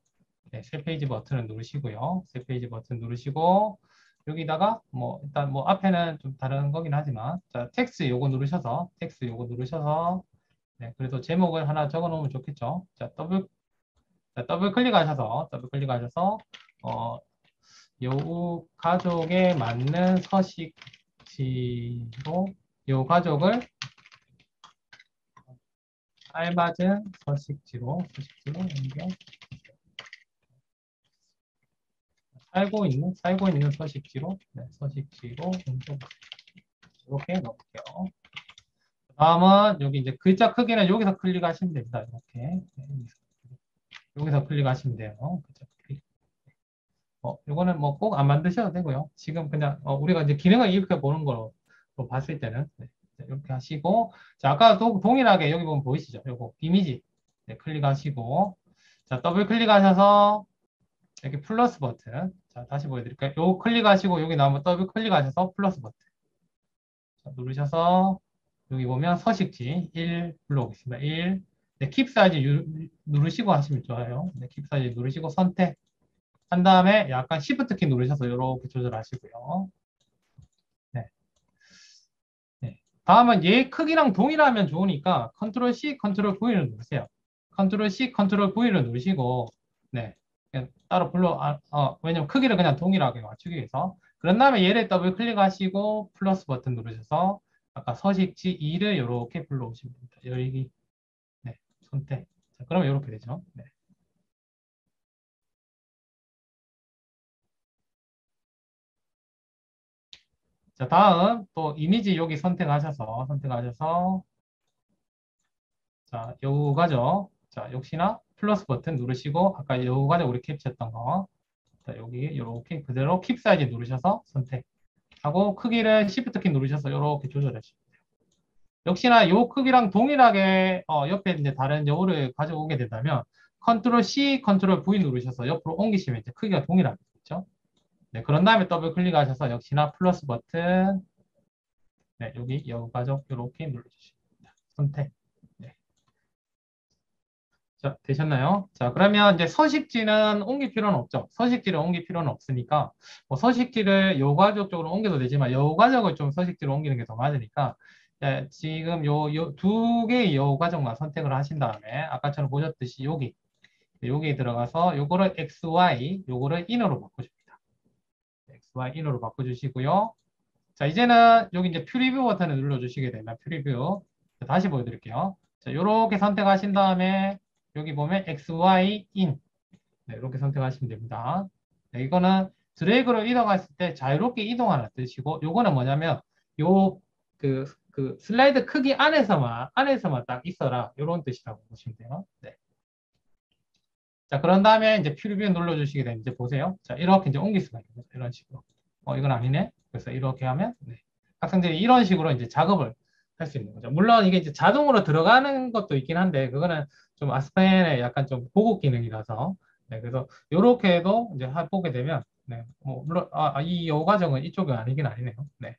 새 페이지 버튼을 누르시고요. 새 페이지 버튼 누르시고, 여기다가, 일단 앞에는 좀 다른 거긴 하지만, 자, 텍스트 요거 누르셔서, 그래도 제목을 하나 적어 놓으면 좋겠죠. 자, 더블 클릭하셔서, 요 가족에 맞는 서식지로 요 가족을 알맞은 서식지로 옮겨 살고 있는 서식지로 옮겨 이렇게 넣을게요. 다음은 여기 이제 글자 크기는 여기서 클릭하시면 됩니다. 이렇게 여기서 클릭하시면 돼요. 글자 크기. 이거는 뭐 꼭 안 만드셔도 되고요. 지금 그냥 우리가 이제 기능을 이렇게 보는 거로 봤을 때는 이렇게 하시고, 자, 아까 동일하게 여기 보면 보이시죠? 요거 이미지 네, 클릭하시고, 자, 더블 클릭하셔서 여기 플러스 버튼. 자, 다시 보여드릴까요? 요 클릭하시고 여기 나오면 더블 클릭하셔서 플러스 버튼. 자, 누르셔서 여기 보면 서식지 1 불러오겠습니다. 1. 네, 킵 사이즈 누르시고 하시면 좋아요. 네, 킵 사이즈 누르시고 선택. 한 다음에 약간 Shift 키 누르셔서 이렇게 조절하시고요. 네. 네. 다음은 얘 크기랑 동일하면 좋으니까 컨트롤 C, 컨트롤 V를 누르세요. 컨트롤 C, 컨트롤 V를 누르시고, 네. 그냥 따로 왜냐면 크기를 그냥 동일하게 맞추기 위해서. 그런 다음에 얘를 더블 클릭하시고, 플러스 버튼 누르셔서, 아까 서식지 2를 이렇게 불러오시면 됩니다. 여기, 네. 선택. 자, 그러면 이렇게 되죠. 네. 자, 다음 또 이미지 여기 선택하셔서, 자, 요가죠. 자, 역시나 플러스 버튼 누르시고, 아까 요가죠. 우리 캡처했던 거. 자, 여기 이렇게 그대로 킵 사이즈 누르셔서 선택하고, 크기를 Shift 키 누르셔서 이렇게 조절하시면 돼요. 역시나 요 크기랑 동일하게, 옆에 이제 다른 요를 가져오게 된다면, 컨트롤 C, 컨트롤 V 누르셔서 옆으로 옮기시면 이제 크기가 동일하겠죠. 네, 그런 다음에 더블 클릭하셔서 역시나 플러스 버튼, 네, 여기 요가죠. 이렇게 눌러주십니다. 선택. 네. 자, 되셨나요? 자, 그러면 이제 서식지는 옮길 필요는 없죠. 서식지를 옮길 필요는 없으니까, 뭐 서식지를 요과적 쪽으로 옮겨도 되지만, 요과적을 좀 서식지로 옮기는 게 더 맞으니까, 지금 두 개의 요과적만 선택을 하신 다음에, 아까처럼 보셨듯이 여기 들어가서 요거를 XY, 요거를 인으로 바꿔줍니다. XY 인으로 바꿔주시고요. 자, 이제는 여기 이제 프리뷰 버튼을 눌러주시게 되면 프리뷰. 자, 다시 보여드릴게요. 자, 요렇게 선택하신 다음에 여기 보면 XY in. 네, 이렇게 선택하시면 됩니다. 네, 이거는 드래그로 이동했을 때 자유롭게 이동하는 뜻이고, 요거는 뭐냐면 요 슬라이드 크기 안에서만 딱 있어라. 요런 뜻이라고 보시면 돼요. 네. 자, 그런 다음에 이제 프리뷰 눌러주시게 되면 이제 보세요. 자, 이렇게 이제 옮길 수가 있는 거죠. 이런 식으로. 이건 아니네. 그래서 이렇게 하면, 네. 학생들이 이런 식으로 이제 작업을 할 수 있는 거죠. 물론 이게 이제 자동으로 들어가는 것도 있긴 한데, 그거는 좀 아스펜의 약간 좀 보급 기능이라서, 네. 그래서 이렇게 해도 이제 보게 되면, 네. 뭐, 물론, 이 과정은 이쪽은 아니긴 아니네요. 네.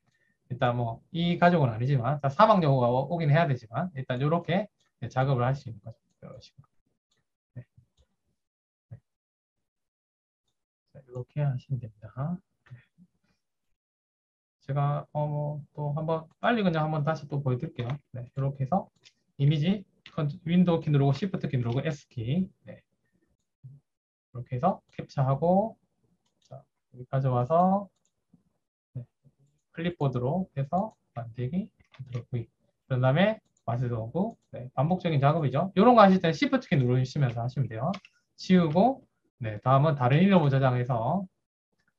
일단 뭐, 이 가족은 아니지만, 사막 여우가 오긴 해야 되지만, 일단 이렇게 작업을 할 수 있는 거죠. 이런 식으로. 네. 자, 이렇게 하시면 됩니다. 제가 또 한번 빨리 그냥 한번 다시 또 보여드릴게요. 네, 이렇게 해서 이미지 윈도우 키 누르고 시프트 키 누르고 S 키 네, 이렇게 해서 캡처하고 자, 여기 가져와서 네, 클립보드로 해서 만들기 V 그런 다음에 마스도 오고 네, 반복적인 작업이죠. 이런 거 하실 때는 시프트 키 누르시면서 하시면 돼요. 지우고 네, 다음은 다른 이름으로 저장해서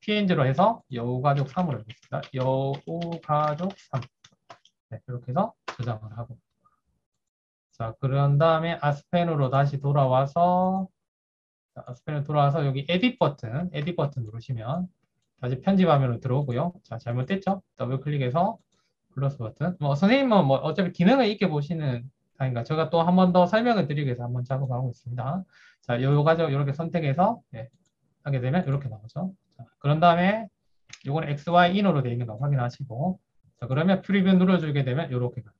PNG로 해서 여우가족 3으로 해보겠습니다. 여우가족 3 네, 이렇게 해서 저장을 하고 자 그런 다음에 아스펜으로 다시 돌아와서 자, 아스펜으로 돌아와서 여기 에딧 버튼 누르시면 다시 편집 화면으로 들어오고요. 자 잘못됐죠? 더블 클릭해서 플러스 버튼 뭐 선생님은 뭐 어차피 기능을 있게 보시는 아닌가 제가 또 한 번 더 설명을 드리기 위해서 한번 작업하고 있습니다. 자 요 과정 이렇게 선택해서 네, 하게 되면 이렇게 나오죠. 자, 그런 다음에 요거는 XY 인으로 되어 있는 거 확인하시고 자 그러면 프리뷰 눌러주게 되면 이렇게 가죠.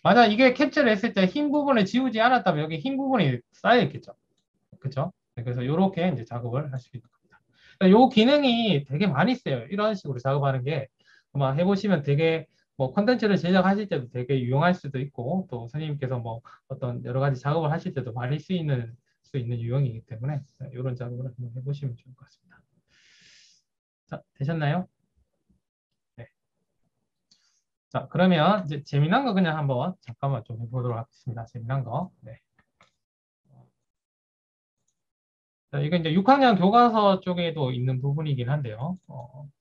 만약 이게 캡처를 했을 때 흰 부분을 지우지 않았다면 여기 흰 부분이 쌓여 있겠죠. 그렇죠? 그래서 이렇게 이제 작업을 할 수 있는 겁니다. 이 기능이 되게 많이 써요. 이런 식으로 작업하는 게 아마 해보시면 되게 뭐 콘텐츠를 제작하실 때도 되게 유용할 수도 있고 또 선생님께서 뭐 어떤 여러 가지 작업을 하실 때도 많이 쓰이는 수 있는 유형이기 때문에 이런 작업을 한번 해보시면 좋을 것 같습니다. 자, 되셨나요? 네. 자, 그러면 이제 재미난 거 그냥 한번 잠깐만 좀 해보도록 하겠습니다. 재미난 거. 네. 자, 이거 이제 6학년 교과서 쪽에도 있는 부분이긴 한데요.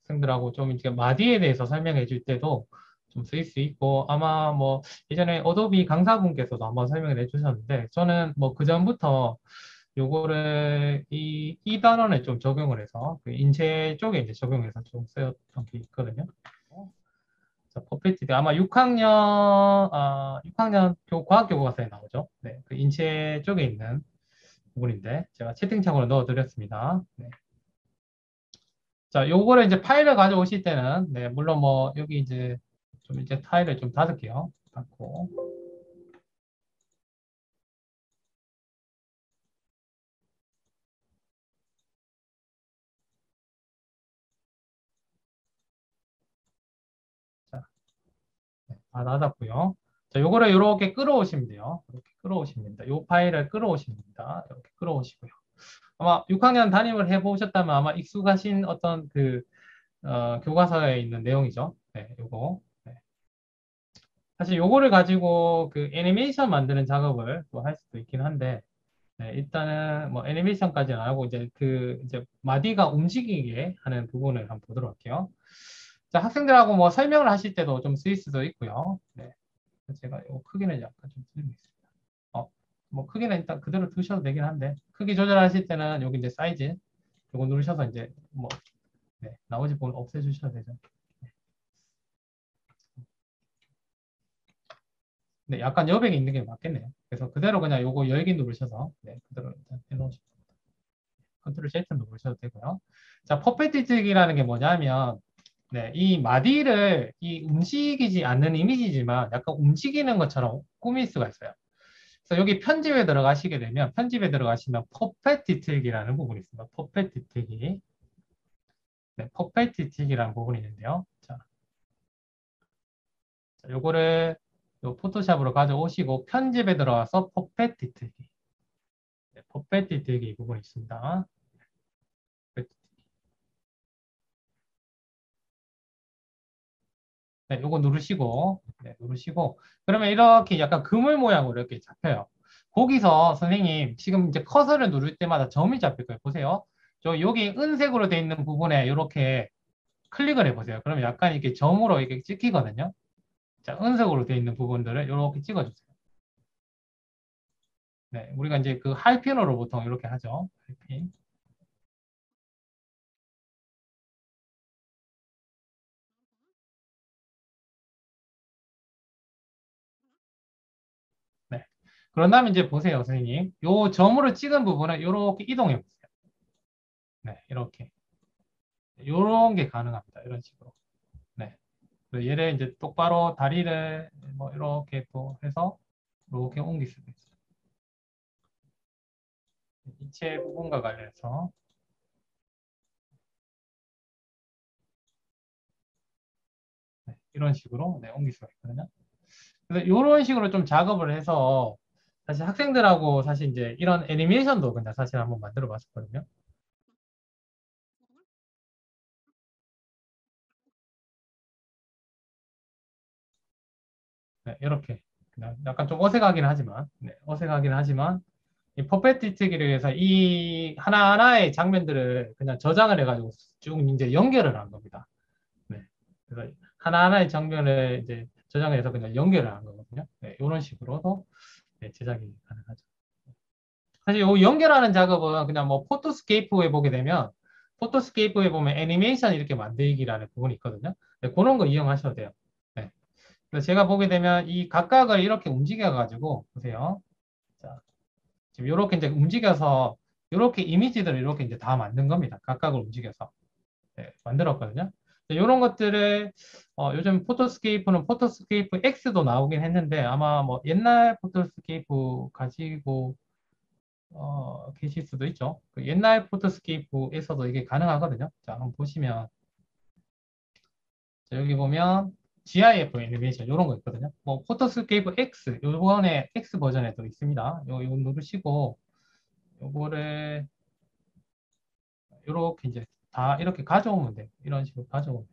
학생들하고 좀 이제 마디에 대해서 설명해 줄 때도 좀 쓰일 수 있고, 아마 뭐 예전에 어도비 강사분께서도 한번 설명을 해 주셨는데, 저는 뭐 그전부터 요거를 이 단원에 좀 적용을 해서, 그 인쇄 쪽에 이제 적용해서 좀 쓰였던 게 있거든요. 자, 퍼페티드 아마 6학년 과학 교과서에 나오죠. 네, 그 인체 쪽에 있는 부분인데 제가 채팅창으로 넣어드렸습니다. 네. 자, 요거를 이제 파일을 가져오실 때는 네, 물론 뭐 여기 이제 좀 이제 타일을 좀 닫을게요. 닫고. 자, 네, 다 닫았고요. 자, 요거를 이렇게 끌어오시면 돼요. 이렇게 끌어오시면 됩니다. 요 파일을 끌어오시면 됩니다. 이렇게 끌어오시고요. 아마 6학년 담임을 해보셨다면 아마 익숙하신 어떤 그 교과서에 있는 내용이죠. 네, 요거. 네. 사실 요거를 가지고 그 애니메이션 만드는 작업을 또 할 수도 있긴 한데 네, 일단은 뭐 애니메이션까지는 안 하고 이제 마디가 움직이게 하는 부분을 한번 보도록 할게요. 자, 학생들하고 뭐 설명을 하실 때도 좀 쓰일 수도 있고요. 네. 제가 요 크기는 약간 좀 줄이겠습니다. 뭐 크기는 일단 그대로 두셔도 되긴 한데 크기 조절하실 때는 여기 이제 사이즈 요거 누르셔서 이제 뭐 네, 나머지 부분 없애주셔도 되죠. 네, 약간 여백이 있는 게 맞겠네요. 그래서 그대로 그냥 요거 열기 누르셔서 네, 그대로 일단 해놓으시면 컨트롤 Z 누르셔도 되고요. 자, 퍼페티직이라는 게 뭐냐면 네, 이 마디를 이 움직이지 않는 이미지지만 약간 움직이는 것처럼 꾸밀 수가 있어요. 그래서 여기 편집에 들어가시게 되면 편집에 들어가시면 퍼펫 디테일이라는 부분이 있습니다. 퍼펫 디테일이. 네, 퍼펫 디테일이라는 부분이 있는데요. 자, 요거를 요 포토샵으로 가져오시고 편집에 들어가서 퍼펫 디테일기. 네, 퍼펫 디테일기 이 부분이 있습니다. 네, 요거 누르시고, 네, 누르시고, 그러면 이렇게 약간 그물 모양으로 이렇게 잡혀요. 거기서 선생님, 지금 이제 커서를 누를 때마다 점이 잡힐 거예요. 보세요. 저 여기 은색으로 돼 있는 부분에 이렇게 클릭을 해보세요. 그러면 약간 이렇게 점으로 이렇게 찍히거든요. 자, 은색으로 돼 있는 부분들을 이렇게 찍어주세요. 네, 우리가 이제 그 할핀으로 보통 이렇게 하죠. 할핀. 네. 그런 다음에 이제 보세요, 선생님. 요 점으로 찍은 부분을 이렇게 이동해 보세요. 네, 이렇게. 요런 게 가능합니다. 이런 식으로. 네. 그 얘를 이제 똑바로 다리를 뭐 이렇게 또 해서 이렇게 옮길 수도 있어요. 이체 부분과 관련해서 네, 이런 식으로 네, 옮길 수가 있거든요. 그래서 이런 식으로 좀 작업을 해서 사실 학생들하고 사실 이제 이런 애니메이션도 그냥 사실 한번 만들어 봤었거든요. 네, 이렇게 그냥 약간 좀 어색하긴 하지만 네, 어색하긴 하지만 이 퍼페티트기를 위해서 이 하나하나의 장면들을 그냥 저장을 해가지고 쭉 이제 연결을 한 겁니다. 네. 그래서 하나하나의 장면을 이제 저장해서 그냥 연결을 한 거거든요. 네, 이런 식으로도 네, 제작이 가능하죠. 사실 이 연결하는 작업은 그냥 뭐 포토스케이프에 보게 되면 포토스케이프에 보면 애니메이션 이렇게 만들기라는 부분이 있거든요. 네, 그런 거 이용하셔도 돼요. 네. 그래서 제가 보게 되면 이 각각을 이렇게 움직여가지고 보세요. 자, 지금 이렇게 이제 움직여서 이렇게 이미지들을 이렇게 이제 다 만든 겁니다. 각각을 움직여서 네, 만들었거든요. 이런 것들을 요즘 포토스케이프는 포토스케이프 X도 나오긴 했는데 아마 뭐 옛날 포토스케이프 가지고 계실 수도 있죠. 그 옛날 포토스케이프에서도 이게 가능하거든요. 자, 한번 보시면 자, 여기 보면 GIF 애니메이션 이런 거 있거든요. 뭐 포토스케이프 X 요번에 X 버전에도 있습니다. 요거 누르시고 요거를 이렇게 이제 다 이렇게 가져오면 돼요. 이런 식으로 가져오면.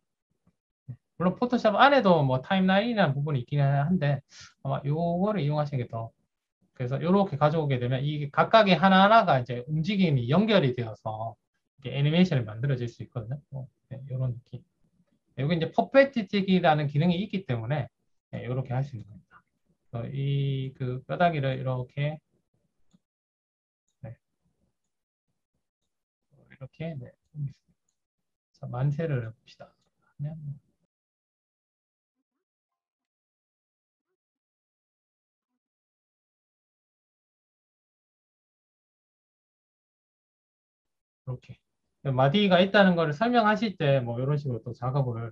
물론 포토샵 안에도 뭐 타임라인이라는 부분이 있긴 한데 아마 요거를 이용하시는 게 더 그래서 이렇게 가져오게 되면 이 각각의 하나하나가 이제 움직임이 연결이 되어서 이렇게 애니메이션이 만들어질 수 있거든요. 네, 이런 느낌. 여기 이제 퍼페티틱이라는 기능이 있기 때문에 네, 이렇게 할 수 있는 겁니다. 이 그 뼈다귀를 이렇게 네, 이렇게 네, 자, 만세를 해봅시다. 이렇게 마디가 있다는 걸 설명하실 때 뭐 이런 식으로 또 작업을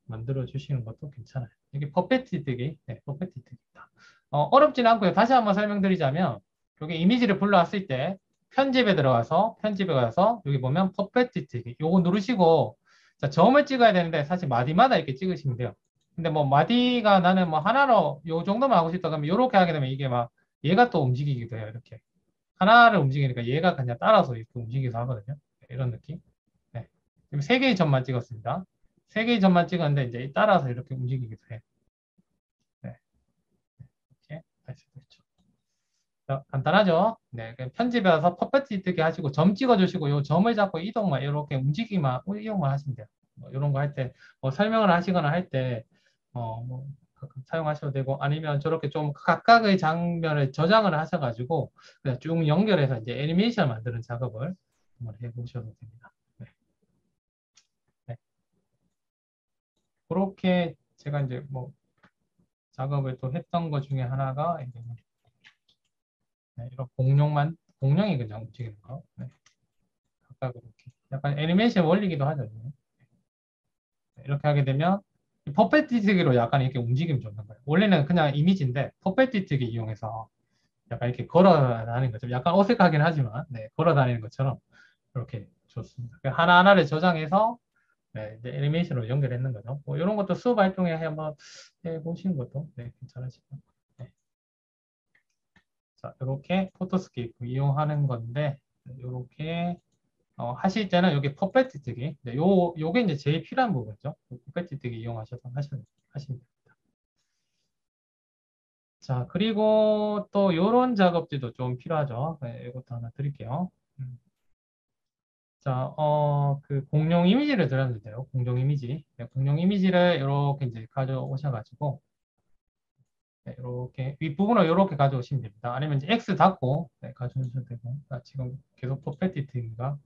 만들어 주시는 것도 괜찮아요. 이게 퍼페티뜨기, 네, 퍼페티뜨기입니다. 어렵진 않고요. 다시 한번 설명드리자면 여기 이미지를 불러왔을 때 편집에 들어가서 편집에 가서 여기 보면 퍼페티뜨기 요거 누르시고 자, 점을 찍어야 되는데 사실 마디마다 이렇게 찍으시면 돼요. 근데 뭐 마디가 나는 뭐 하나로 요 정도만 하고 싶다 그러면 이렇게 하게 되면 이게 막 얘가 또 움직이기도 해요. 이렇게 하나를 움직이니까 얘가 그냥 따라서 이렇게 움직이기도 하거든요. 네, 이런 느낌. 네. 지금 세 개의 점만 찍었습니다. 세 개의 점만 찍었는데 이제 따라서 이렇게 움직이기도 해요. 네. 이렇게 할 수도 있죠. 간단하죠? 네. 편집에 와서 퍼펙트 뜨게 하시고 점 찍어주시고 요 점을 잡고 이동만 이렇게 움직이만 이용만 하시면 돼요. 뭐 이런 거 할 때 뭐 설명을 하시거나 할 때 뭐 사용하셔도 되고 아니면 저렇게 좀 각각의 장면을 저장을 하셔가지고 그냥 쭉 연결해서 이제 애니메이션 만드는 작업을 한번 해보셔도 됩니다. 네. 네. 그렇게 제가 이제 뭐 작업을 또 했던 것 중에 하나가 이제 네, 이런 공룡이 그냥 움직이는 거. 네. 각각 이렇게 약간 애니메이션 원리기도 하죠. 네, 이렇게 하게 되면 퍼페티트기로 약간 이렇게 움직임이 좋는 거예요. 원래는 그냥 이미지인데 퍼페티트기 이용해서 약간 이렇게 걸어 다니는 것처럼 약간 어색하긴 하지만 네, 걸어 다니는 것처럼 이렇게 좋습니다. 하나하나를 저장해서 네, 이제 애니메이션으로 연결했는 거죠. 뭐 이런 것도 수업 활동에 한번 해보시는 것도 네, 괜찮으실 것 같아요. 네. 자, 이렇게 포토스케이프 이용하는 건데 이렇게 하실 때는 여기 퍼펙트 뜨기 네, 요게 이제 제일 필요한 부분이죠. 퍼펙트 뜨기 이용하셔서 하시면 됩니다. 자, 그리고 또 요런 작업들도 좀 필요하죠. 네, 이것도 하나 드릴게요. 자, 그 공룡 이미지를 드렸는데요. 공룡 이미지. 네, 공룡 이미지를 이렇게 이제 가져오셔가지고 네, 이렇게 윗부분을 이렇게 가져오시면 됩니다. 아니면 이제 X 닫고 네, 가져오셔도 되고 지금 계속 퍼펙티트인가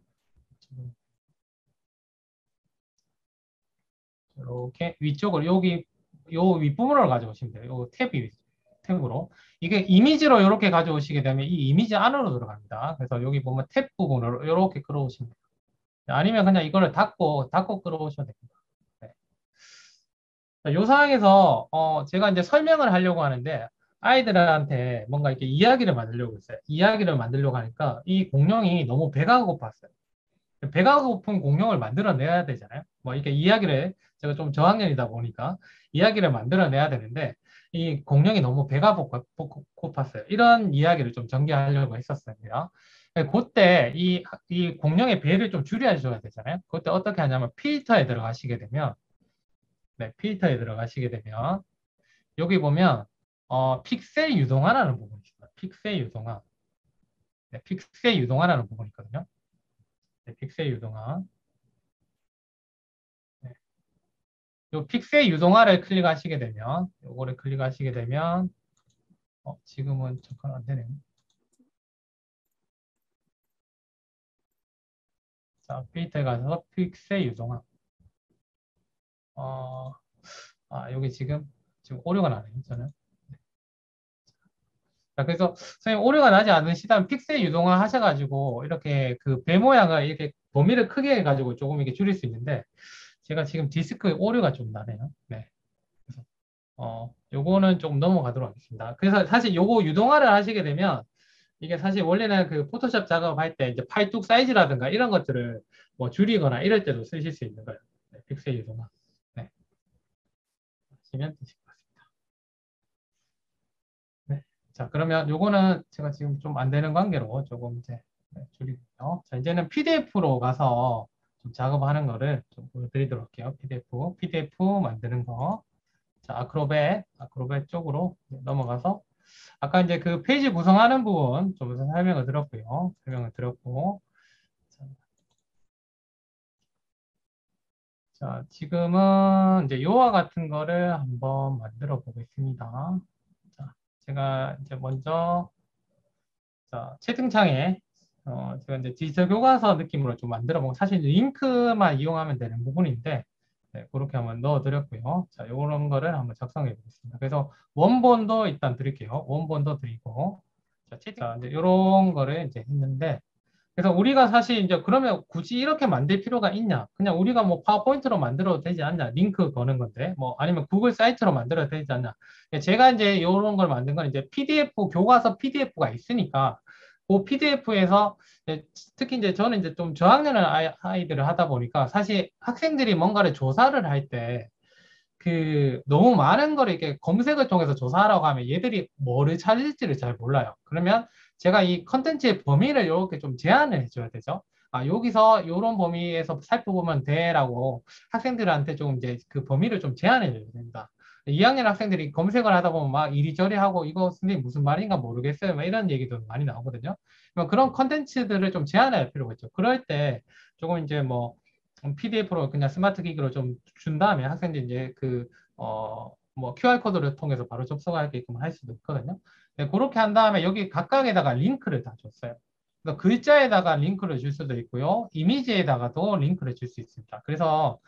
지금 이렇게 위쪽을 여기 요 윗부분을 가져오시면 돼요. 요 탭으로 이게 이미지로 이렇게 가져오시게 되면 이 이미지 안으로 들어갑니다. 그래서 여기 보면 탭 부분으로 이렇게 끌어오시면 돼요. 아니면 그냥 이거를 닫고 끌어오셔도 됩니다. 네. 자, 요 상황에서 제가 이제 설명을 하려고 하는데 아이들한테 뭔가 이렇게 이야기를 만들려고 했어요. 이야기를 만들려고 하니까 이 공룡이 너무 배가 고팠어요. 배가 고픈 공룡을 만들어내야 되잖아요. 뭐 이렇게 이야기를 제가 좀 저학년이다 보니까 이야기를 만들어내야 되는데 이 공룡이 너무 배가 고팠어요. 이런 이야기를 좀 전개하려고 했었습니다. 그때 이 공룡의 배를 좀 줄여줘야 되잖아요. 그때 어떻게 하냐면 필터에 들어가시게 되면 네, 필터에 들어가시게 되면 여기 보면 픽셀 유동화라는 부분이 있습니다. 픽셀 유동화. 네, 픽셀 유동화라는 부분이 있거든요. 네, 픽셀 유동화. 네. 요 픽셀 유동화를 클릭하시게 되면 요거를 클릭하시게 되면 지금은 잠깐 안 되네요. 자, 필터에 가서 픽셀 유동화. 여기 지금 오류가 나네요. 저는. 자, 그래서 선생님 오류가 나지 않으시다면 픽셀 유동화 하셔가지고 이렇게 그 배 모양을 이렇게 범위를 크게 해가지고 조금 이렇게 줄일 수 있는데 제가 지금 디스크에 오류가 좀 나네요. 네. 그래서 요거는 좀 넘어가도록 하겠습니다. 그래서 사실 요거 유동화를 하시게 되면 이게 사실 원래는 그 포토샵 작업할 때 이제 팔뚝 사이즈라든가 이런 것들을 뭐 줄이거나 이럴 때도 쓰실 수 있는 거예요. 네, 픽셀 유동화. 네. 하시면 되실 것 같습니다. 네. 자, 그러면 요거는 제가 지금 좀 안 되는 관계로 조금 이제 줄이고요. 자, 이제는 PDF로 가서 좀 작업하는 거를 좀 보여드리도록 할게요. PDF 만드는 거. 자, 아크로벳 쪽으로 넘어가서 아까 이제 그 페이지 구성하는 부분 좀 설명을 드렸고요. 설명을 드렸고. 자, 지금은 이제 요와 같은 거를 한번 만들어 보겠습니다. 자, 제가 이제 먼저 자, 채팅창에 제가 이제 디지털 교과서 느낌으로 좀 만들어 보고 사실 링크만 이용하면 되는 부분인데 네, 그렇게 한번 넣어 드렸고요. 자, 이런 거를 한번 작성해 보겠습니다. 그래서 원본도 일단 드릴게요. 원본도 드리고 자, 이제 이런 거를 이제 했는데 그래서 우리가 사실 이제 그러면 굳이 이렇게 만들 필요가 있냐? 그냥 우리가 뭐 파워포인트로 만들어도 되지 않냐? 링크 거는 건데, 뭐 아니면 구글 사이트로 만들어도 되지 않냐? 제가 이제 이런 걸 만든 건 이제 PDF, 교과서 PDF가 있으니까 그 PDF에서 특히 이제 저는 이제 좀 저학년을 아이들을 하다 보니까 사실 학생들이 뭔가를 조사를 할 때 그 너무 많은 거를 이렇게 검색을 통해서 조사하라고 하면 얘들이 뭐를 찾을지를 잘 몰라요. 그러면 제가 이 컨텐츠의 범위를 이렇게 좀 제한을 해줘야 되죠. 아, 여기서 이런 범위에서 살펴보면 돼라고 학생들한테 좀 이제 그 범위를 좀 제한해 줘야 됩니다. 2학년 학생들이 검색을 하다 보면 막 이리저리 하고 이거 선생님 무슨 말인가 모르겠어요. 막 이런 얘기도 많이 나오거든요. 그런 컨텐츠들을 좀 제한할 필요가 있죠. 그럴 때 조금 이제 뭐 PDF로 그냥 스마트 기기로 좀 준 다음에 학생들이 이제 뭐 QR코드를 통해서 바로 접속하게끔 할 수도 있거든요. 네, 그렇게 한 다음에 여기 각각에다가 링크를 다 줬어요. 그래서 글자에다가 링크를 줄 수도 있고요. 이미지에다가도 링크를 줄 수 있습니다. 그래서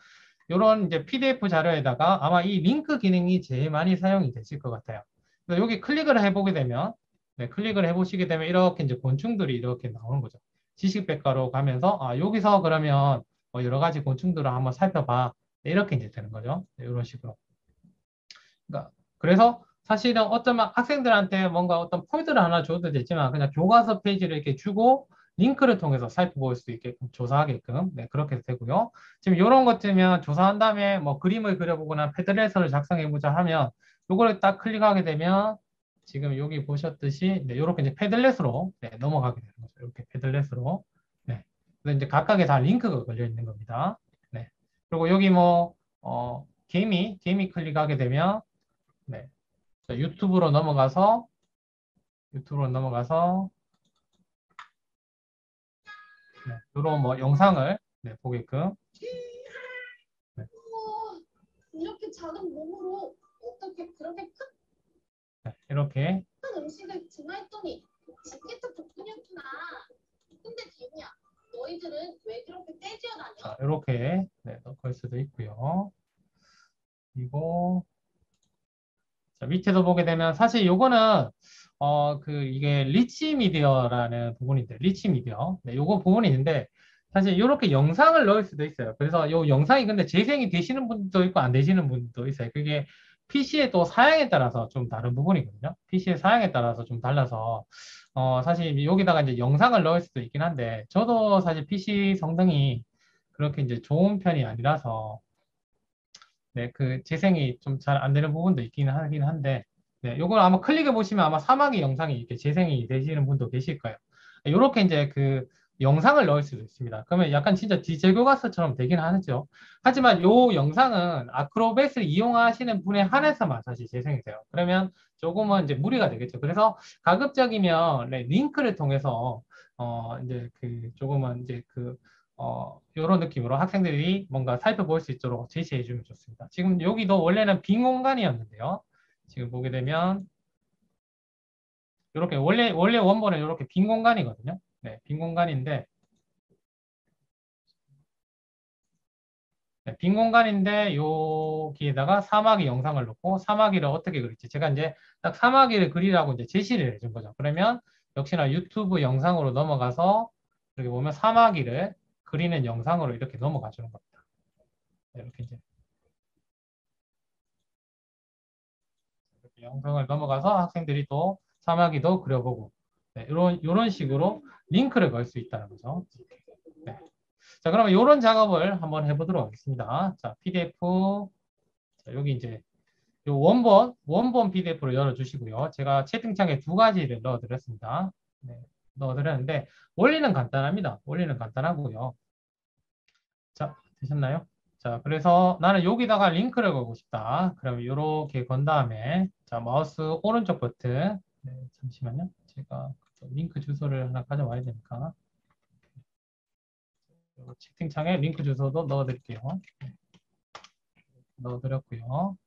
이런 이제 PDF 자료에다가 아마 이 링크 기능이 제일 많이 사용이 되실 것 같아요. 그래서 여기 클릭을 해보게 되면, 네, 클릭을 해보시게 되면 이렇게 이제 곤충들이 이렇게 나오는 거죠. 지식백과로 가면서, 아, 여기서 그러면 뭐 여러 가지 곤충들을 한번 살펴봐. 네, 이렇게 이제 되는 거죠. 네, 이런 식으로. 그러니까 그래서 사실은 어쩌면 학생들한테 뭔가 어떤 폴더를 하나 줘도 되지만 그냥 교과서 페이지를 이렇게 주고 링크를 통해서 살펴볼 수 있게끔 조사하게끔 네, 그렇게 되고요. 지금 이런 것들면 조사한 다음에 뭐 그림을 그려보거나 패드레서를 작성해보자 하면 요거를 딱 클릭하게 되면 지금 여기 보셨듯이 네, 이렇게 이제 패들렛으로 네, 넘어가게 되는 거죠. 이렇게 패들렛으로. 네. 그래서 이제 각각에 다 링크가 걸려 있는 겁니다. 네. 그리고 여기 뭐 개미 클릭하게 되면 네. 자, 유튜브로 넘어가서 네, 이런 뭐 영상을 네, 보게끔 네, 우와, 이렇게 작은 몸으로 어떻게 그렇게 네, 이렇게 큰 음식을 등했더니 집게터 덕분이었구나. 근데 지우야, 너희들은 왜 그렇게 떼지어 다녀? 자, 이렇게 네, 걸 수도 있고요. 그리고 자, 밑에도 보게 되면 사실 요거는 이게 리치 미디어라는 부분인데 리치 미디어 네, 요거 부분이 있는데 사실 이렇게 영상을 넣을 수도 있어요. 그래서 요 영상이 근데 재생이 되시는 분도 있고 안 되시는 분도 있어요. 그게 PC의 또 사양에 따라서 좀 다른 부분이거든요. PC의 사양에 따라서 좀 달라서 사실 여기다가 이제 영상을 넣을 수도 있긴 한데 저도 사실 PC 성능이 그렇게 이제 좋은 편이 아니라서 네, 그 재생이 좀 잘 안 되는 부분도 있긴 하긴 한데, 네, 요걸 아마 클릭해 보시면 아마 사막의 영상이 이렇게 재생이 되시는 분도 계실 거예요. 요렇게 이제 그 영상을 넣을 수도 있습니다. 그러면 약간 진짜 디젤 교과서처럼 되긴 하죠. 하지만 요 영상은 아크로벳을 이용하시는 분에 한해서만 사실 재생이 돼요. 그러면 조금은 이제 무리가 되겠죠. 그래서 가급적이면 네, 링크를 통해서 이제 그 조금은 이제 이런 느낌으로 학생들이 뭔가 살펴볼 수 있도록 제시해 주면 좋습니다. 지금 여기도 원래는 빈 공간이었는데요. 지금 보게 되면 이렇게 원래 원본은 이렇게 빈 공간이거든요. 네, 빈 공간인데 네, 빈 공간인데 여기에다가 사마귀 영상을 넣고 사마귀를 어떻게 그릴지 제가 이제 딱 사마귀를 그리라고 이제 제시를 해준 거죠. 그러면 역시나 유튜브 영상으로 넘어가서 여기 보면 사마귀를 그리는 영상으로 이렇게 넘어가 주는 겁니다. 네, 이렇게 이제 영상을 넘어가서 학생들이 또 사마귀도 그려보고 네, 이런 식으로 링크를 걸 수 있다는 거죠. 네. 자, 그러면 이런 작업을 한번 해보도록 하겠습니다. 자, PDF 자, 여기 이제 요 원본 PDF로 열어주시고요. 제가 채팅창에 두 가지를 넣어드렸습니다. 네, 넣어드렸는데 원리는 간단합니다. 원리는 간단하고요. 자, 되셨나요? 자, 그래서 나는 여기다가 링크를 걸고 싶다. 그럼 이렇게 건 다음에 자, 마우스 오른쪽 버튼 네, 잠시만요. 제가 링크 주소를 하나 가져와야 되니까 채팅창에 링크 주소도 넣어드릴게요. 네, 넣어드렸고요.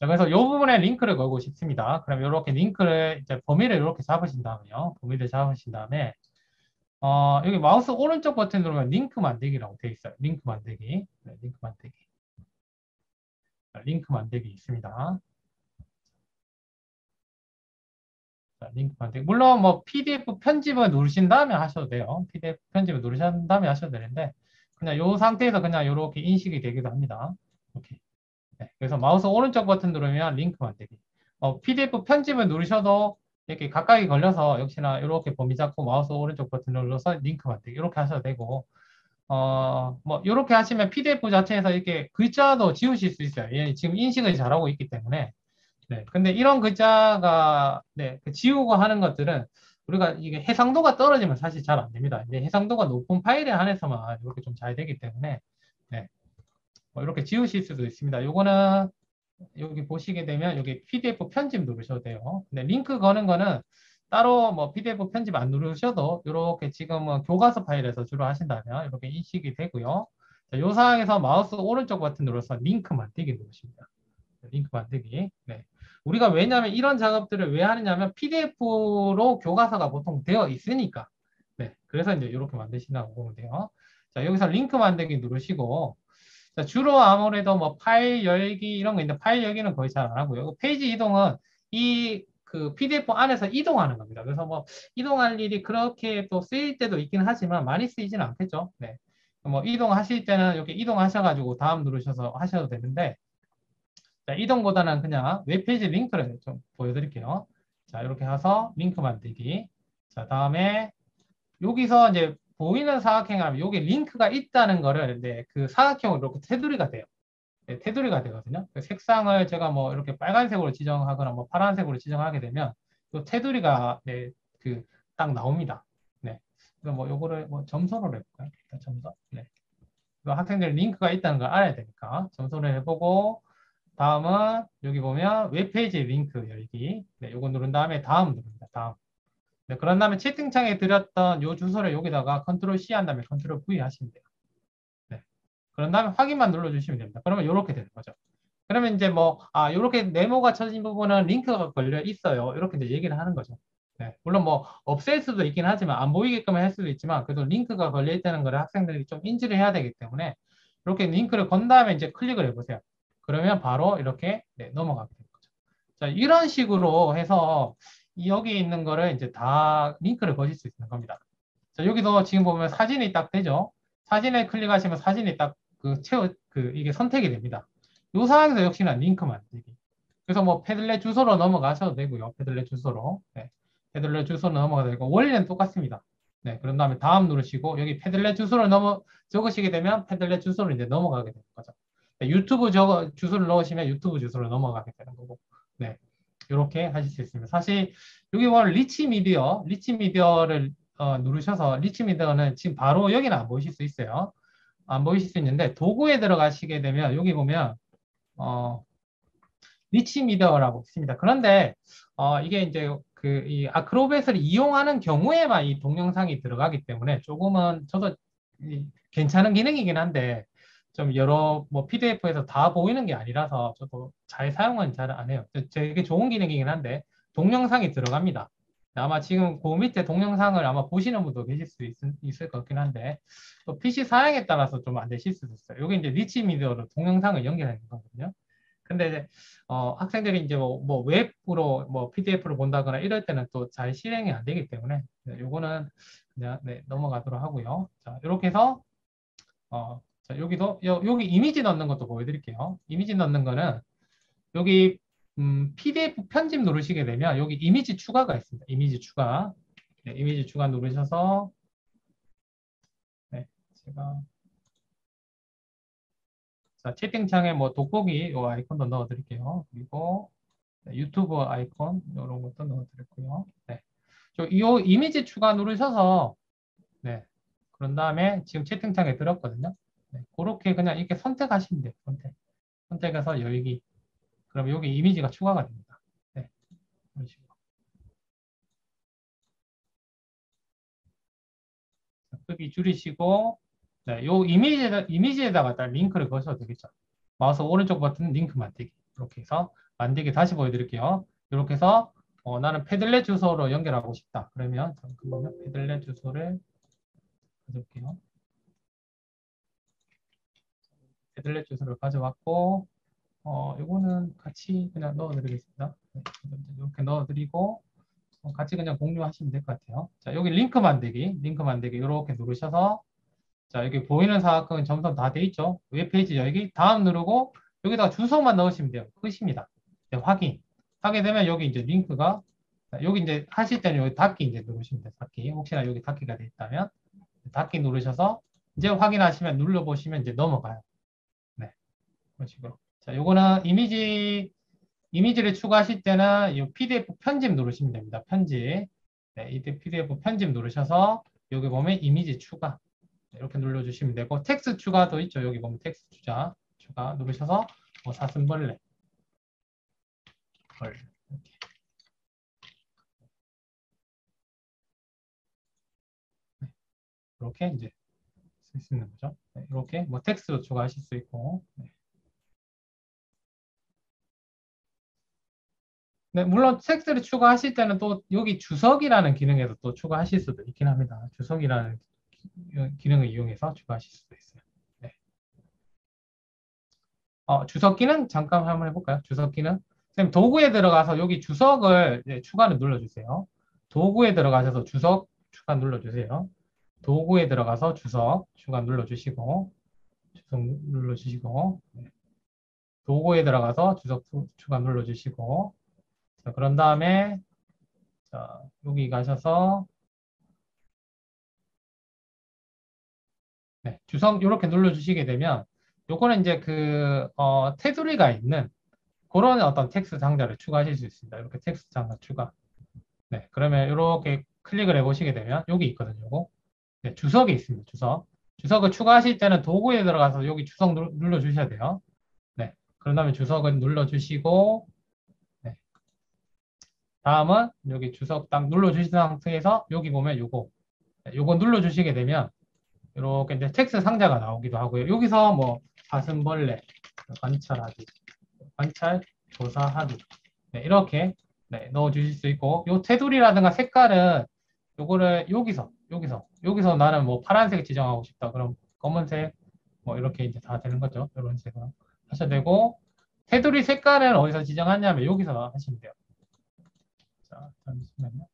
자, 그래서 이 부분에 링크를 걸고 싶습니다. 그럼 이렇게 링크를 이제 범위를 이렇게 잡으신 다음에요. 범위를 잡으신 다음에 여기 마우스 오른쪽 버튼 누르면 링크 만들기라고 되어 있어요. 링크 만들기. 네, 링크 만들기. 자, 링크 만들기 있습니다. 자, 링크 만들기. 물론 뭐 PDF 편집을 누르신 다음에 하셔도 돼요. PDF 편집을 누르신 다음에 하셔도 되는데 그냥 이 상태에서 그냥 이렇게 인식이 되기도 합니다. 이렇게. 네, 그래서 마우스 오른쪽 버튼 누르면 링크 만들기. PDF 편집을 누르셔도 이렇게 가까이 걸려서 역시나 이렇게 범위 잡고 마우스 오른쪽 버튼 눌러서 링크 만들기 이렇게 하셔도 되고 뭐 이렇게 하시면 PDF 자체에서 이렇게 글자도 지우실 수 있어요. 얘 지금 인식을 잘하고 있기 때문에. 네, 근데 이런 글자가 네, 그 지우고 하는 것들은 우리가 이게 해상도가 떨어지면 사실 잘 안 됩니다. 이제 해상도가 높은 파일에 한해서만 이렇게 좀 잘 되기 때문에 네, 뭐 이렇게 지우실 수도 있습니다. 요거는 여기 보시게 되면 여기 PDF 편집 누르셔도 돼요. 근데 링크 거는 거는 따로 뭐 PDF 편집 안 누르셔도 이렇게 지금은 교과서 파일에서 주로 하신다면 이렇게 인식이 되고요. 자, 요 상황에서 마우스 오른쪽 버튼 눌러서 링크 만들기 누르십니다. 링크 만들기. 네. 우리가 왜냐하면 이런 작업들을 왜 하느냐면 PDF로 교과서가 보통 되어 있으니까. 네. 그래서 이제 이렇게 만드신다고 보면 돼요. 자, 여기서 링크 만들기 누르시고 자, 주로 아무래도 뭐 파일 열기 이런 거 있는데 파일 열기는 거의 잘 안 하고요. 페이지 이동은 이 그 PDF 안에서 이동하는 겁니다. 그래서 뭐 이동할 일이 그렇게 또 쓰일 때도 있긴 하지만 많이 쓰이지는 않겠죠. 네. 뭐 이동하실 때는 이렇게 이동하셔가지고 다음 누르셔서 하셔도 되는데 자, 이동보다는 그냥 웹페이지 링크를 좀 보여드릴게요. 자, 이렇게 해서 링크 만들기. 자, 다음에 여기서 이제 보이는 사각형을 하면 여기 링크가 있다는 거를 네, 그 사각형으로 이렇게 테두리가 돼요. 네, 테두리가 되거든요. 그 색상을 제가 뭐 이렇게 빨간색으로 지정하거나 뭐 파란색으로 지정하게 되면 이 테두리가 네, 그 딱 나옵니다. 네. 그래서 뭐 요거를 뭐 점선으로 해볼까요? 일단 점선. 네. 학생들 링크가 있다는 걸 알아야 되니까 점선을 해보고 다음은 여기 보면 웹페이지 링크 열기. 네, 요거 누른 다음에 다음 누릅니다. 다음. 네, 그런 다음에 채팅창에 드렸던 요 주소를 여기다가 컨트롤 C 한 다음에 컨트롤 V 하시면 돼요. 네. 그런 다음에 확인만 눌러주시면 됩니다. 그러면 이렇게 되는 거죠. 그러면 이제 뭐, 이렇게 네모가 쳐진 부분은 링크가 걸려 있어요. 이렇게 이제 얘기를 하는 거죠. 네. 물론 뭐, 없앨 수도 있긴 하지만, 안 보이게끔 할 수도 있지만, 그래도 링크가 걸려 있다는 걸 학생들이 좀 인지를 해야 되기 때문에, 이렇게 링크를 건 다음에 이제 클릭을 해보세요. 그러면 바로 이렇게 네, 넘어가게 되는 거죠. 자, 이런 식으로 해서 여기 있는 거를 이제 다 링크를 거실 수 있는 겁니다. 자, 여기도 지금 보면 사진이 딱 되죠. 사진을 클릭하시면 사진이 딱 이게 선택이 됩니다. 이 상황에서 역시나 링크 만들기. 그래서 뭐 패들렛 주소로 넘어가셔도 되고요. 패들렛 주소로. 네. 패들렛 주소로 넘어가도 되고 원리는 똑같습니다. 네. 그런 다음에 다음 누르시고 여기 패들렛 주소를 적으시게 되면 패들렛 주소로 이제 넘어가게 되는 거죠. 네. 유튜브 주소를 넣으시면 유튜브 주소로 넘어가게 되는 거고. 네. 이렇게 하실 수 있습니다. 사실 여기 보면 리치 미디어를 누르셔서 리치 미디어는 지금 바로 여기는 안 보이실 수 있어요. 안 보이실 수 있는데 도구에 들어가시게 되면 여기 보면 리치 미디어라고 있습니다. 그런데 이게 이제 그 이 아크로벳을 이용하는 경우에만 이 동영상이 들어가기 때문에 조금은 저도 괜찮은 기능이긴 한데 좀 여러 뭐 PDF에서 다 보이는 게 아니라서 저도 잘 사용은 잘 안 해요. 되게 좋은 기능이긴 한데 동영상이 들어갑니다. 아마 지금 그 밑에 동영상을 아마 보시는 분도 계실 수 있을 것 같긴 한데 또 PC 사양에 따라서 좀 안 되실 수도 있어요. 여기 이제 리치 미디어로 동영상을 연결하는 거거든요. 근데 이제 학생들이 이제 뭐 웹으로 뭐 PDF로 본다거나 이럴 때는 또 잘 실행이 안 되기 때문에 네, 요거는 그냥 네, 넘어가도록 하고요. 자, 이렇게 해서 자, 여기 이미지 넣는 것도 보여드릴게요. 이미지 넣는 거는 여기 PDF 편집 누르시게 되면 여기 이미지 추가가 있습니다. 이미지 추가. 네, 이미지 추가 누르셔서 네, 제가 자, 채팅창에 뭐 돋보기 요 아이콘도 넣어드릴게요. 그리고 네, 유튜브 아이콘 이런 것도 넣어드렸고요. 네. 이 이미지 추가 누르셔서 네. 그런 다음에 지금 채팅창에 들었거든요. 네. 그렇게 그냥 이렇게 선택하시면 돼요. 선택해서 열기. 그럼 여기 이미지가 추가가 됩니다. 네. 이런 식으로. 크기 줄이시고 네. 요 이미지에다가 딱 링크를 거셔도 되겠죠. 마우스 오른쪽 버튼 링크 만들기. 이렇게 해서 만들기 다시 보여드릴게요. 이렇게 해서 나는 패들렛 주소로 연결하고 싶다. 그러면 잠깐만요. 패들렛 주소를 가져올게요. 패들렛 주소를 가져왔고 이거는 같이 그냥 넣어드리겠습니다. 네, 이렇게 넣어드리고 같이 그냥 공유하시면 될 것 같아요. 자, 여기 링크 만들기 이렇게 누르셔서 자, 여기 보이는 사각은 점선 다 돼 있죠. 웹페이지 여기 다음 누르고 여기다가 주소만 넣으시면 돼요. 끝입니다. 네, 하게 되면 여기 이제 링크가 여기 이제 하실 때는 여기 닫기 이제 누르시면 돼요. 닫기. 혹시나 여기 닫기가 돼 있다면 닫기 누르셔서 이제 확인하시면 눌러보시면 이제 넘어가요. 네, 그런 식으로. 자, 요거는 이미지를 추가하실 때는 이 PDF 편집 누르시면 됩니다. 편집. 네, 이때 PDF 편집 누르셔서 여기 보면 이미지 추가. 이렇게 눌러주시면 되고 텍스트 추가도 있죠. 여기 보면 텍스트 추가 누르셔서 뭐 사슴벌레 이렇게 이제 쓸 수 있는 거죠. 네, 이렇게 뭐 텍스트도 추가하실 수 있고. 네. 네, 물론 텍스트를 추가하실 때는 또 여기 주석이라는 기능에서 또 추가하실 수도 있긴 합니다. 주석이라는 기능을 이용해서 추가하실 수도 있어요. 네. 주석기는 잠깐 한번 해볼까요? 주석기는 선생님 도구에 들어가서 여기 주석을 추가를 눌러주세요. 도구에 들어가셔서 주석 추가 눌러주세요. 도구에 들어가서 주석 추가 눌러주시고 주석 눌러주시고 네. 도구에 들어가서 주석 추가 눌러주시고 자, 그런 다음에 자, 여기 가셔서 네, 주석 이렇게 눌러주시게 되면 요거는 이제 그 테두리가 있는 그런 어떤 텍스트 상자를 추가하실 수 있습니다. 이렇게 텍스트 상자 추가. 네, 그러면 이렇게 클릭을 해보시게 되면 여기 있거든요. 요거. 네, 주석이 있습니다. 주석. 주석을 추가하실 때는 도구에 들어가서 여기 주석 눌러주셔야 돼요. 네, 그런 다음에 주석을 눌러주시고 네, 다음은 여기 주석 딱 눌러주신 상태에서 여기 보면 요거 눌러주시게 되면 이렇게 이제 텍스트 상자가 나오기도 하고요. 여기서 뭐 사슴벌레 관찰하기, 관찰 조사하기 네, 이렇게 네, 넣어주실 수 있고 요 테두리라든가 색깔은 요거를 여기서 나는 뭐 파란색 지정하고 싶다. 그럼 검은색 뭐 이렇게 이제 다 되는 거죠. 이런 식으로 하셔도 되고 테두리 색깔은 어디서 지정하냐면 여기서 하시면 돼요. 자, 잠시만요.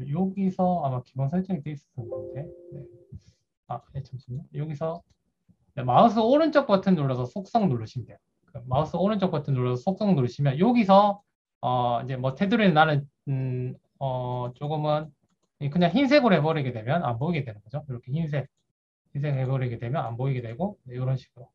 여기서 아마 기본 설정이 돼 있었는데 네. 네, 잠시만요. 여기서 네, 마우스 오른쪽 버튼 눌러서 속성 누르시면 돼요. 마우스 오른쪽 버튼 눌러서 속성 누르시면 여기서 이제 뭐 테두리는 나는 조금은 그냥 흰색으로 해버리게 되면 안 보이게 되는 거죠. 이렇게 흰색 해버리게 되면 안 보이게 되고 네, 이런 식으로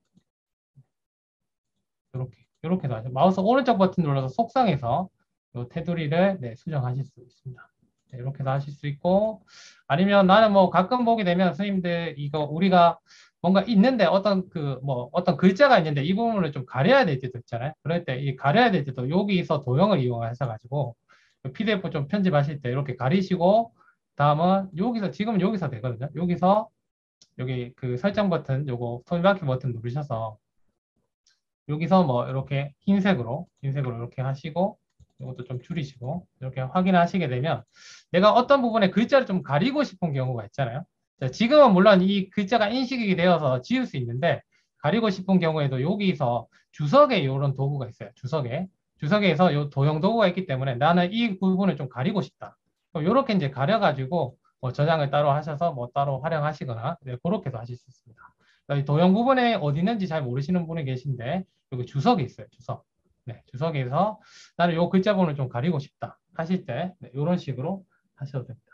이렇게도 하죠. 마우스 오른쪽 버튼 눌러서 속성에서 이 테두리를 네, 수정하실 수 있습니다. 네, 이렇게도 하실 수 있고 아니면 나는 뭐 가끔 보게 되면 선생님들 이거 우리가 뭔가 있는데 어떤 그 뭐 어떤 글자가 있는데 이 부분을 좀 가려야 될 때도 있잖아요. 그럴 때 이 가려야 될 때도 여기서 도형을 이용하셔 가지고 PDF 좀 편집하실 때 이렇게 가리시고 다음은 여기서 지금 여기서 되거든요. 여기서 여기 그 설정 버튼 요거 손바퀴 버튼 누르셔서 여기서 뭐 이렇게 흰색으로 이렇게 하시고 이것도 좀 줄이시고 이렇게 확인하시게 되면 내가 어떤 부분에 글자를 좀 가리고 싶은 경우가 있잖아요. 자, 지금은 물론 이 글자가 인식이 되어서 지울 수 있는데 가리고 싶은 경우에도 여기서 주석에 이런 도구가 있어요. 주석에서 이 도형 도구가 있기 때문에 나는 이 부분을 좀 가리고 싶다. 이렇게 이제 가려가지고 뭐 저장을 따로 하셔서 뭐 따로 활용하시거나 네, 그렇게도 하실 수 있습니다. 도형 부분에 어디 있는지 잘 모르시는 분이 계신데 여기 주석이 있어요. 주석. 네, 주석에서 나는 요 글자 부분을 좀 가리고 싶다 하실 때 네, 이런 식으로 하셔도 됩니다.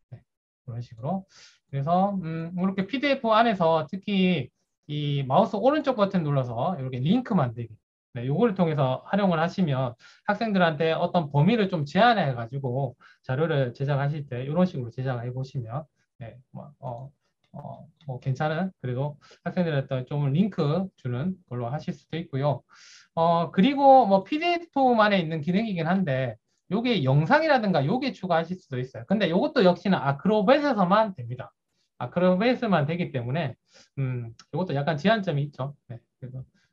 네, 이런 식으로. 그래서 이렇게 PDF 안에서 특히 이 마우스 오른쪽 버튼 눌러서 이렇게 링크 만들기. 네, 요거를 통해서 활용을 하시면 학생들한테 어떤 범위를 좀 제한해 가지고 자료를 제작하실 때 이런 식으로 제작을 해 보시면 네, 뭐 괜찮은 그래도 학생들한테 좀 링크 주는 걸로 하실 수도 있고요. 그리고 뭐 PDF만에 있는 기능이긴 한데 요게 영상이라든가 요게 추가하실 수도 있어요. 근데 요것도 역시나 아크로벳에서만 됩니다. 아크로베이스만 되기 때문에 이것도 약간 제한점이 있죠. 네,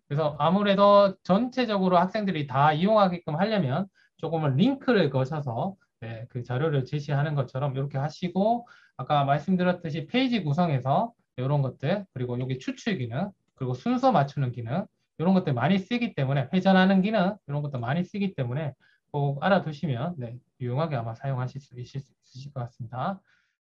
그래서 아무래도 전체적으로 학생들이 다 이용하게끔 하려면 조금은 링크를 거셔서 네, 그 자료를 제시하는 것처럼 이렇게 하시고 아까 말씀드렸듯이 페이지 구성에서 이런 것들 그리고 여기 추출 기능 그리고 순서 맞추는 기능 이런 것들 많이 쓰기 때문에 회전하는 기능 이런 것도 많이 쓰기 때문에 꼭 알아두시면 네, 유용하게 아마 사용하실 수 있으실 것 같습니다.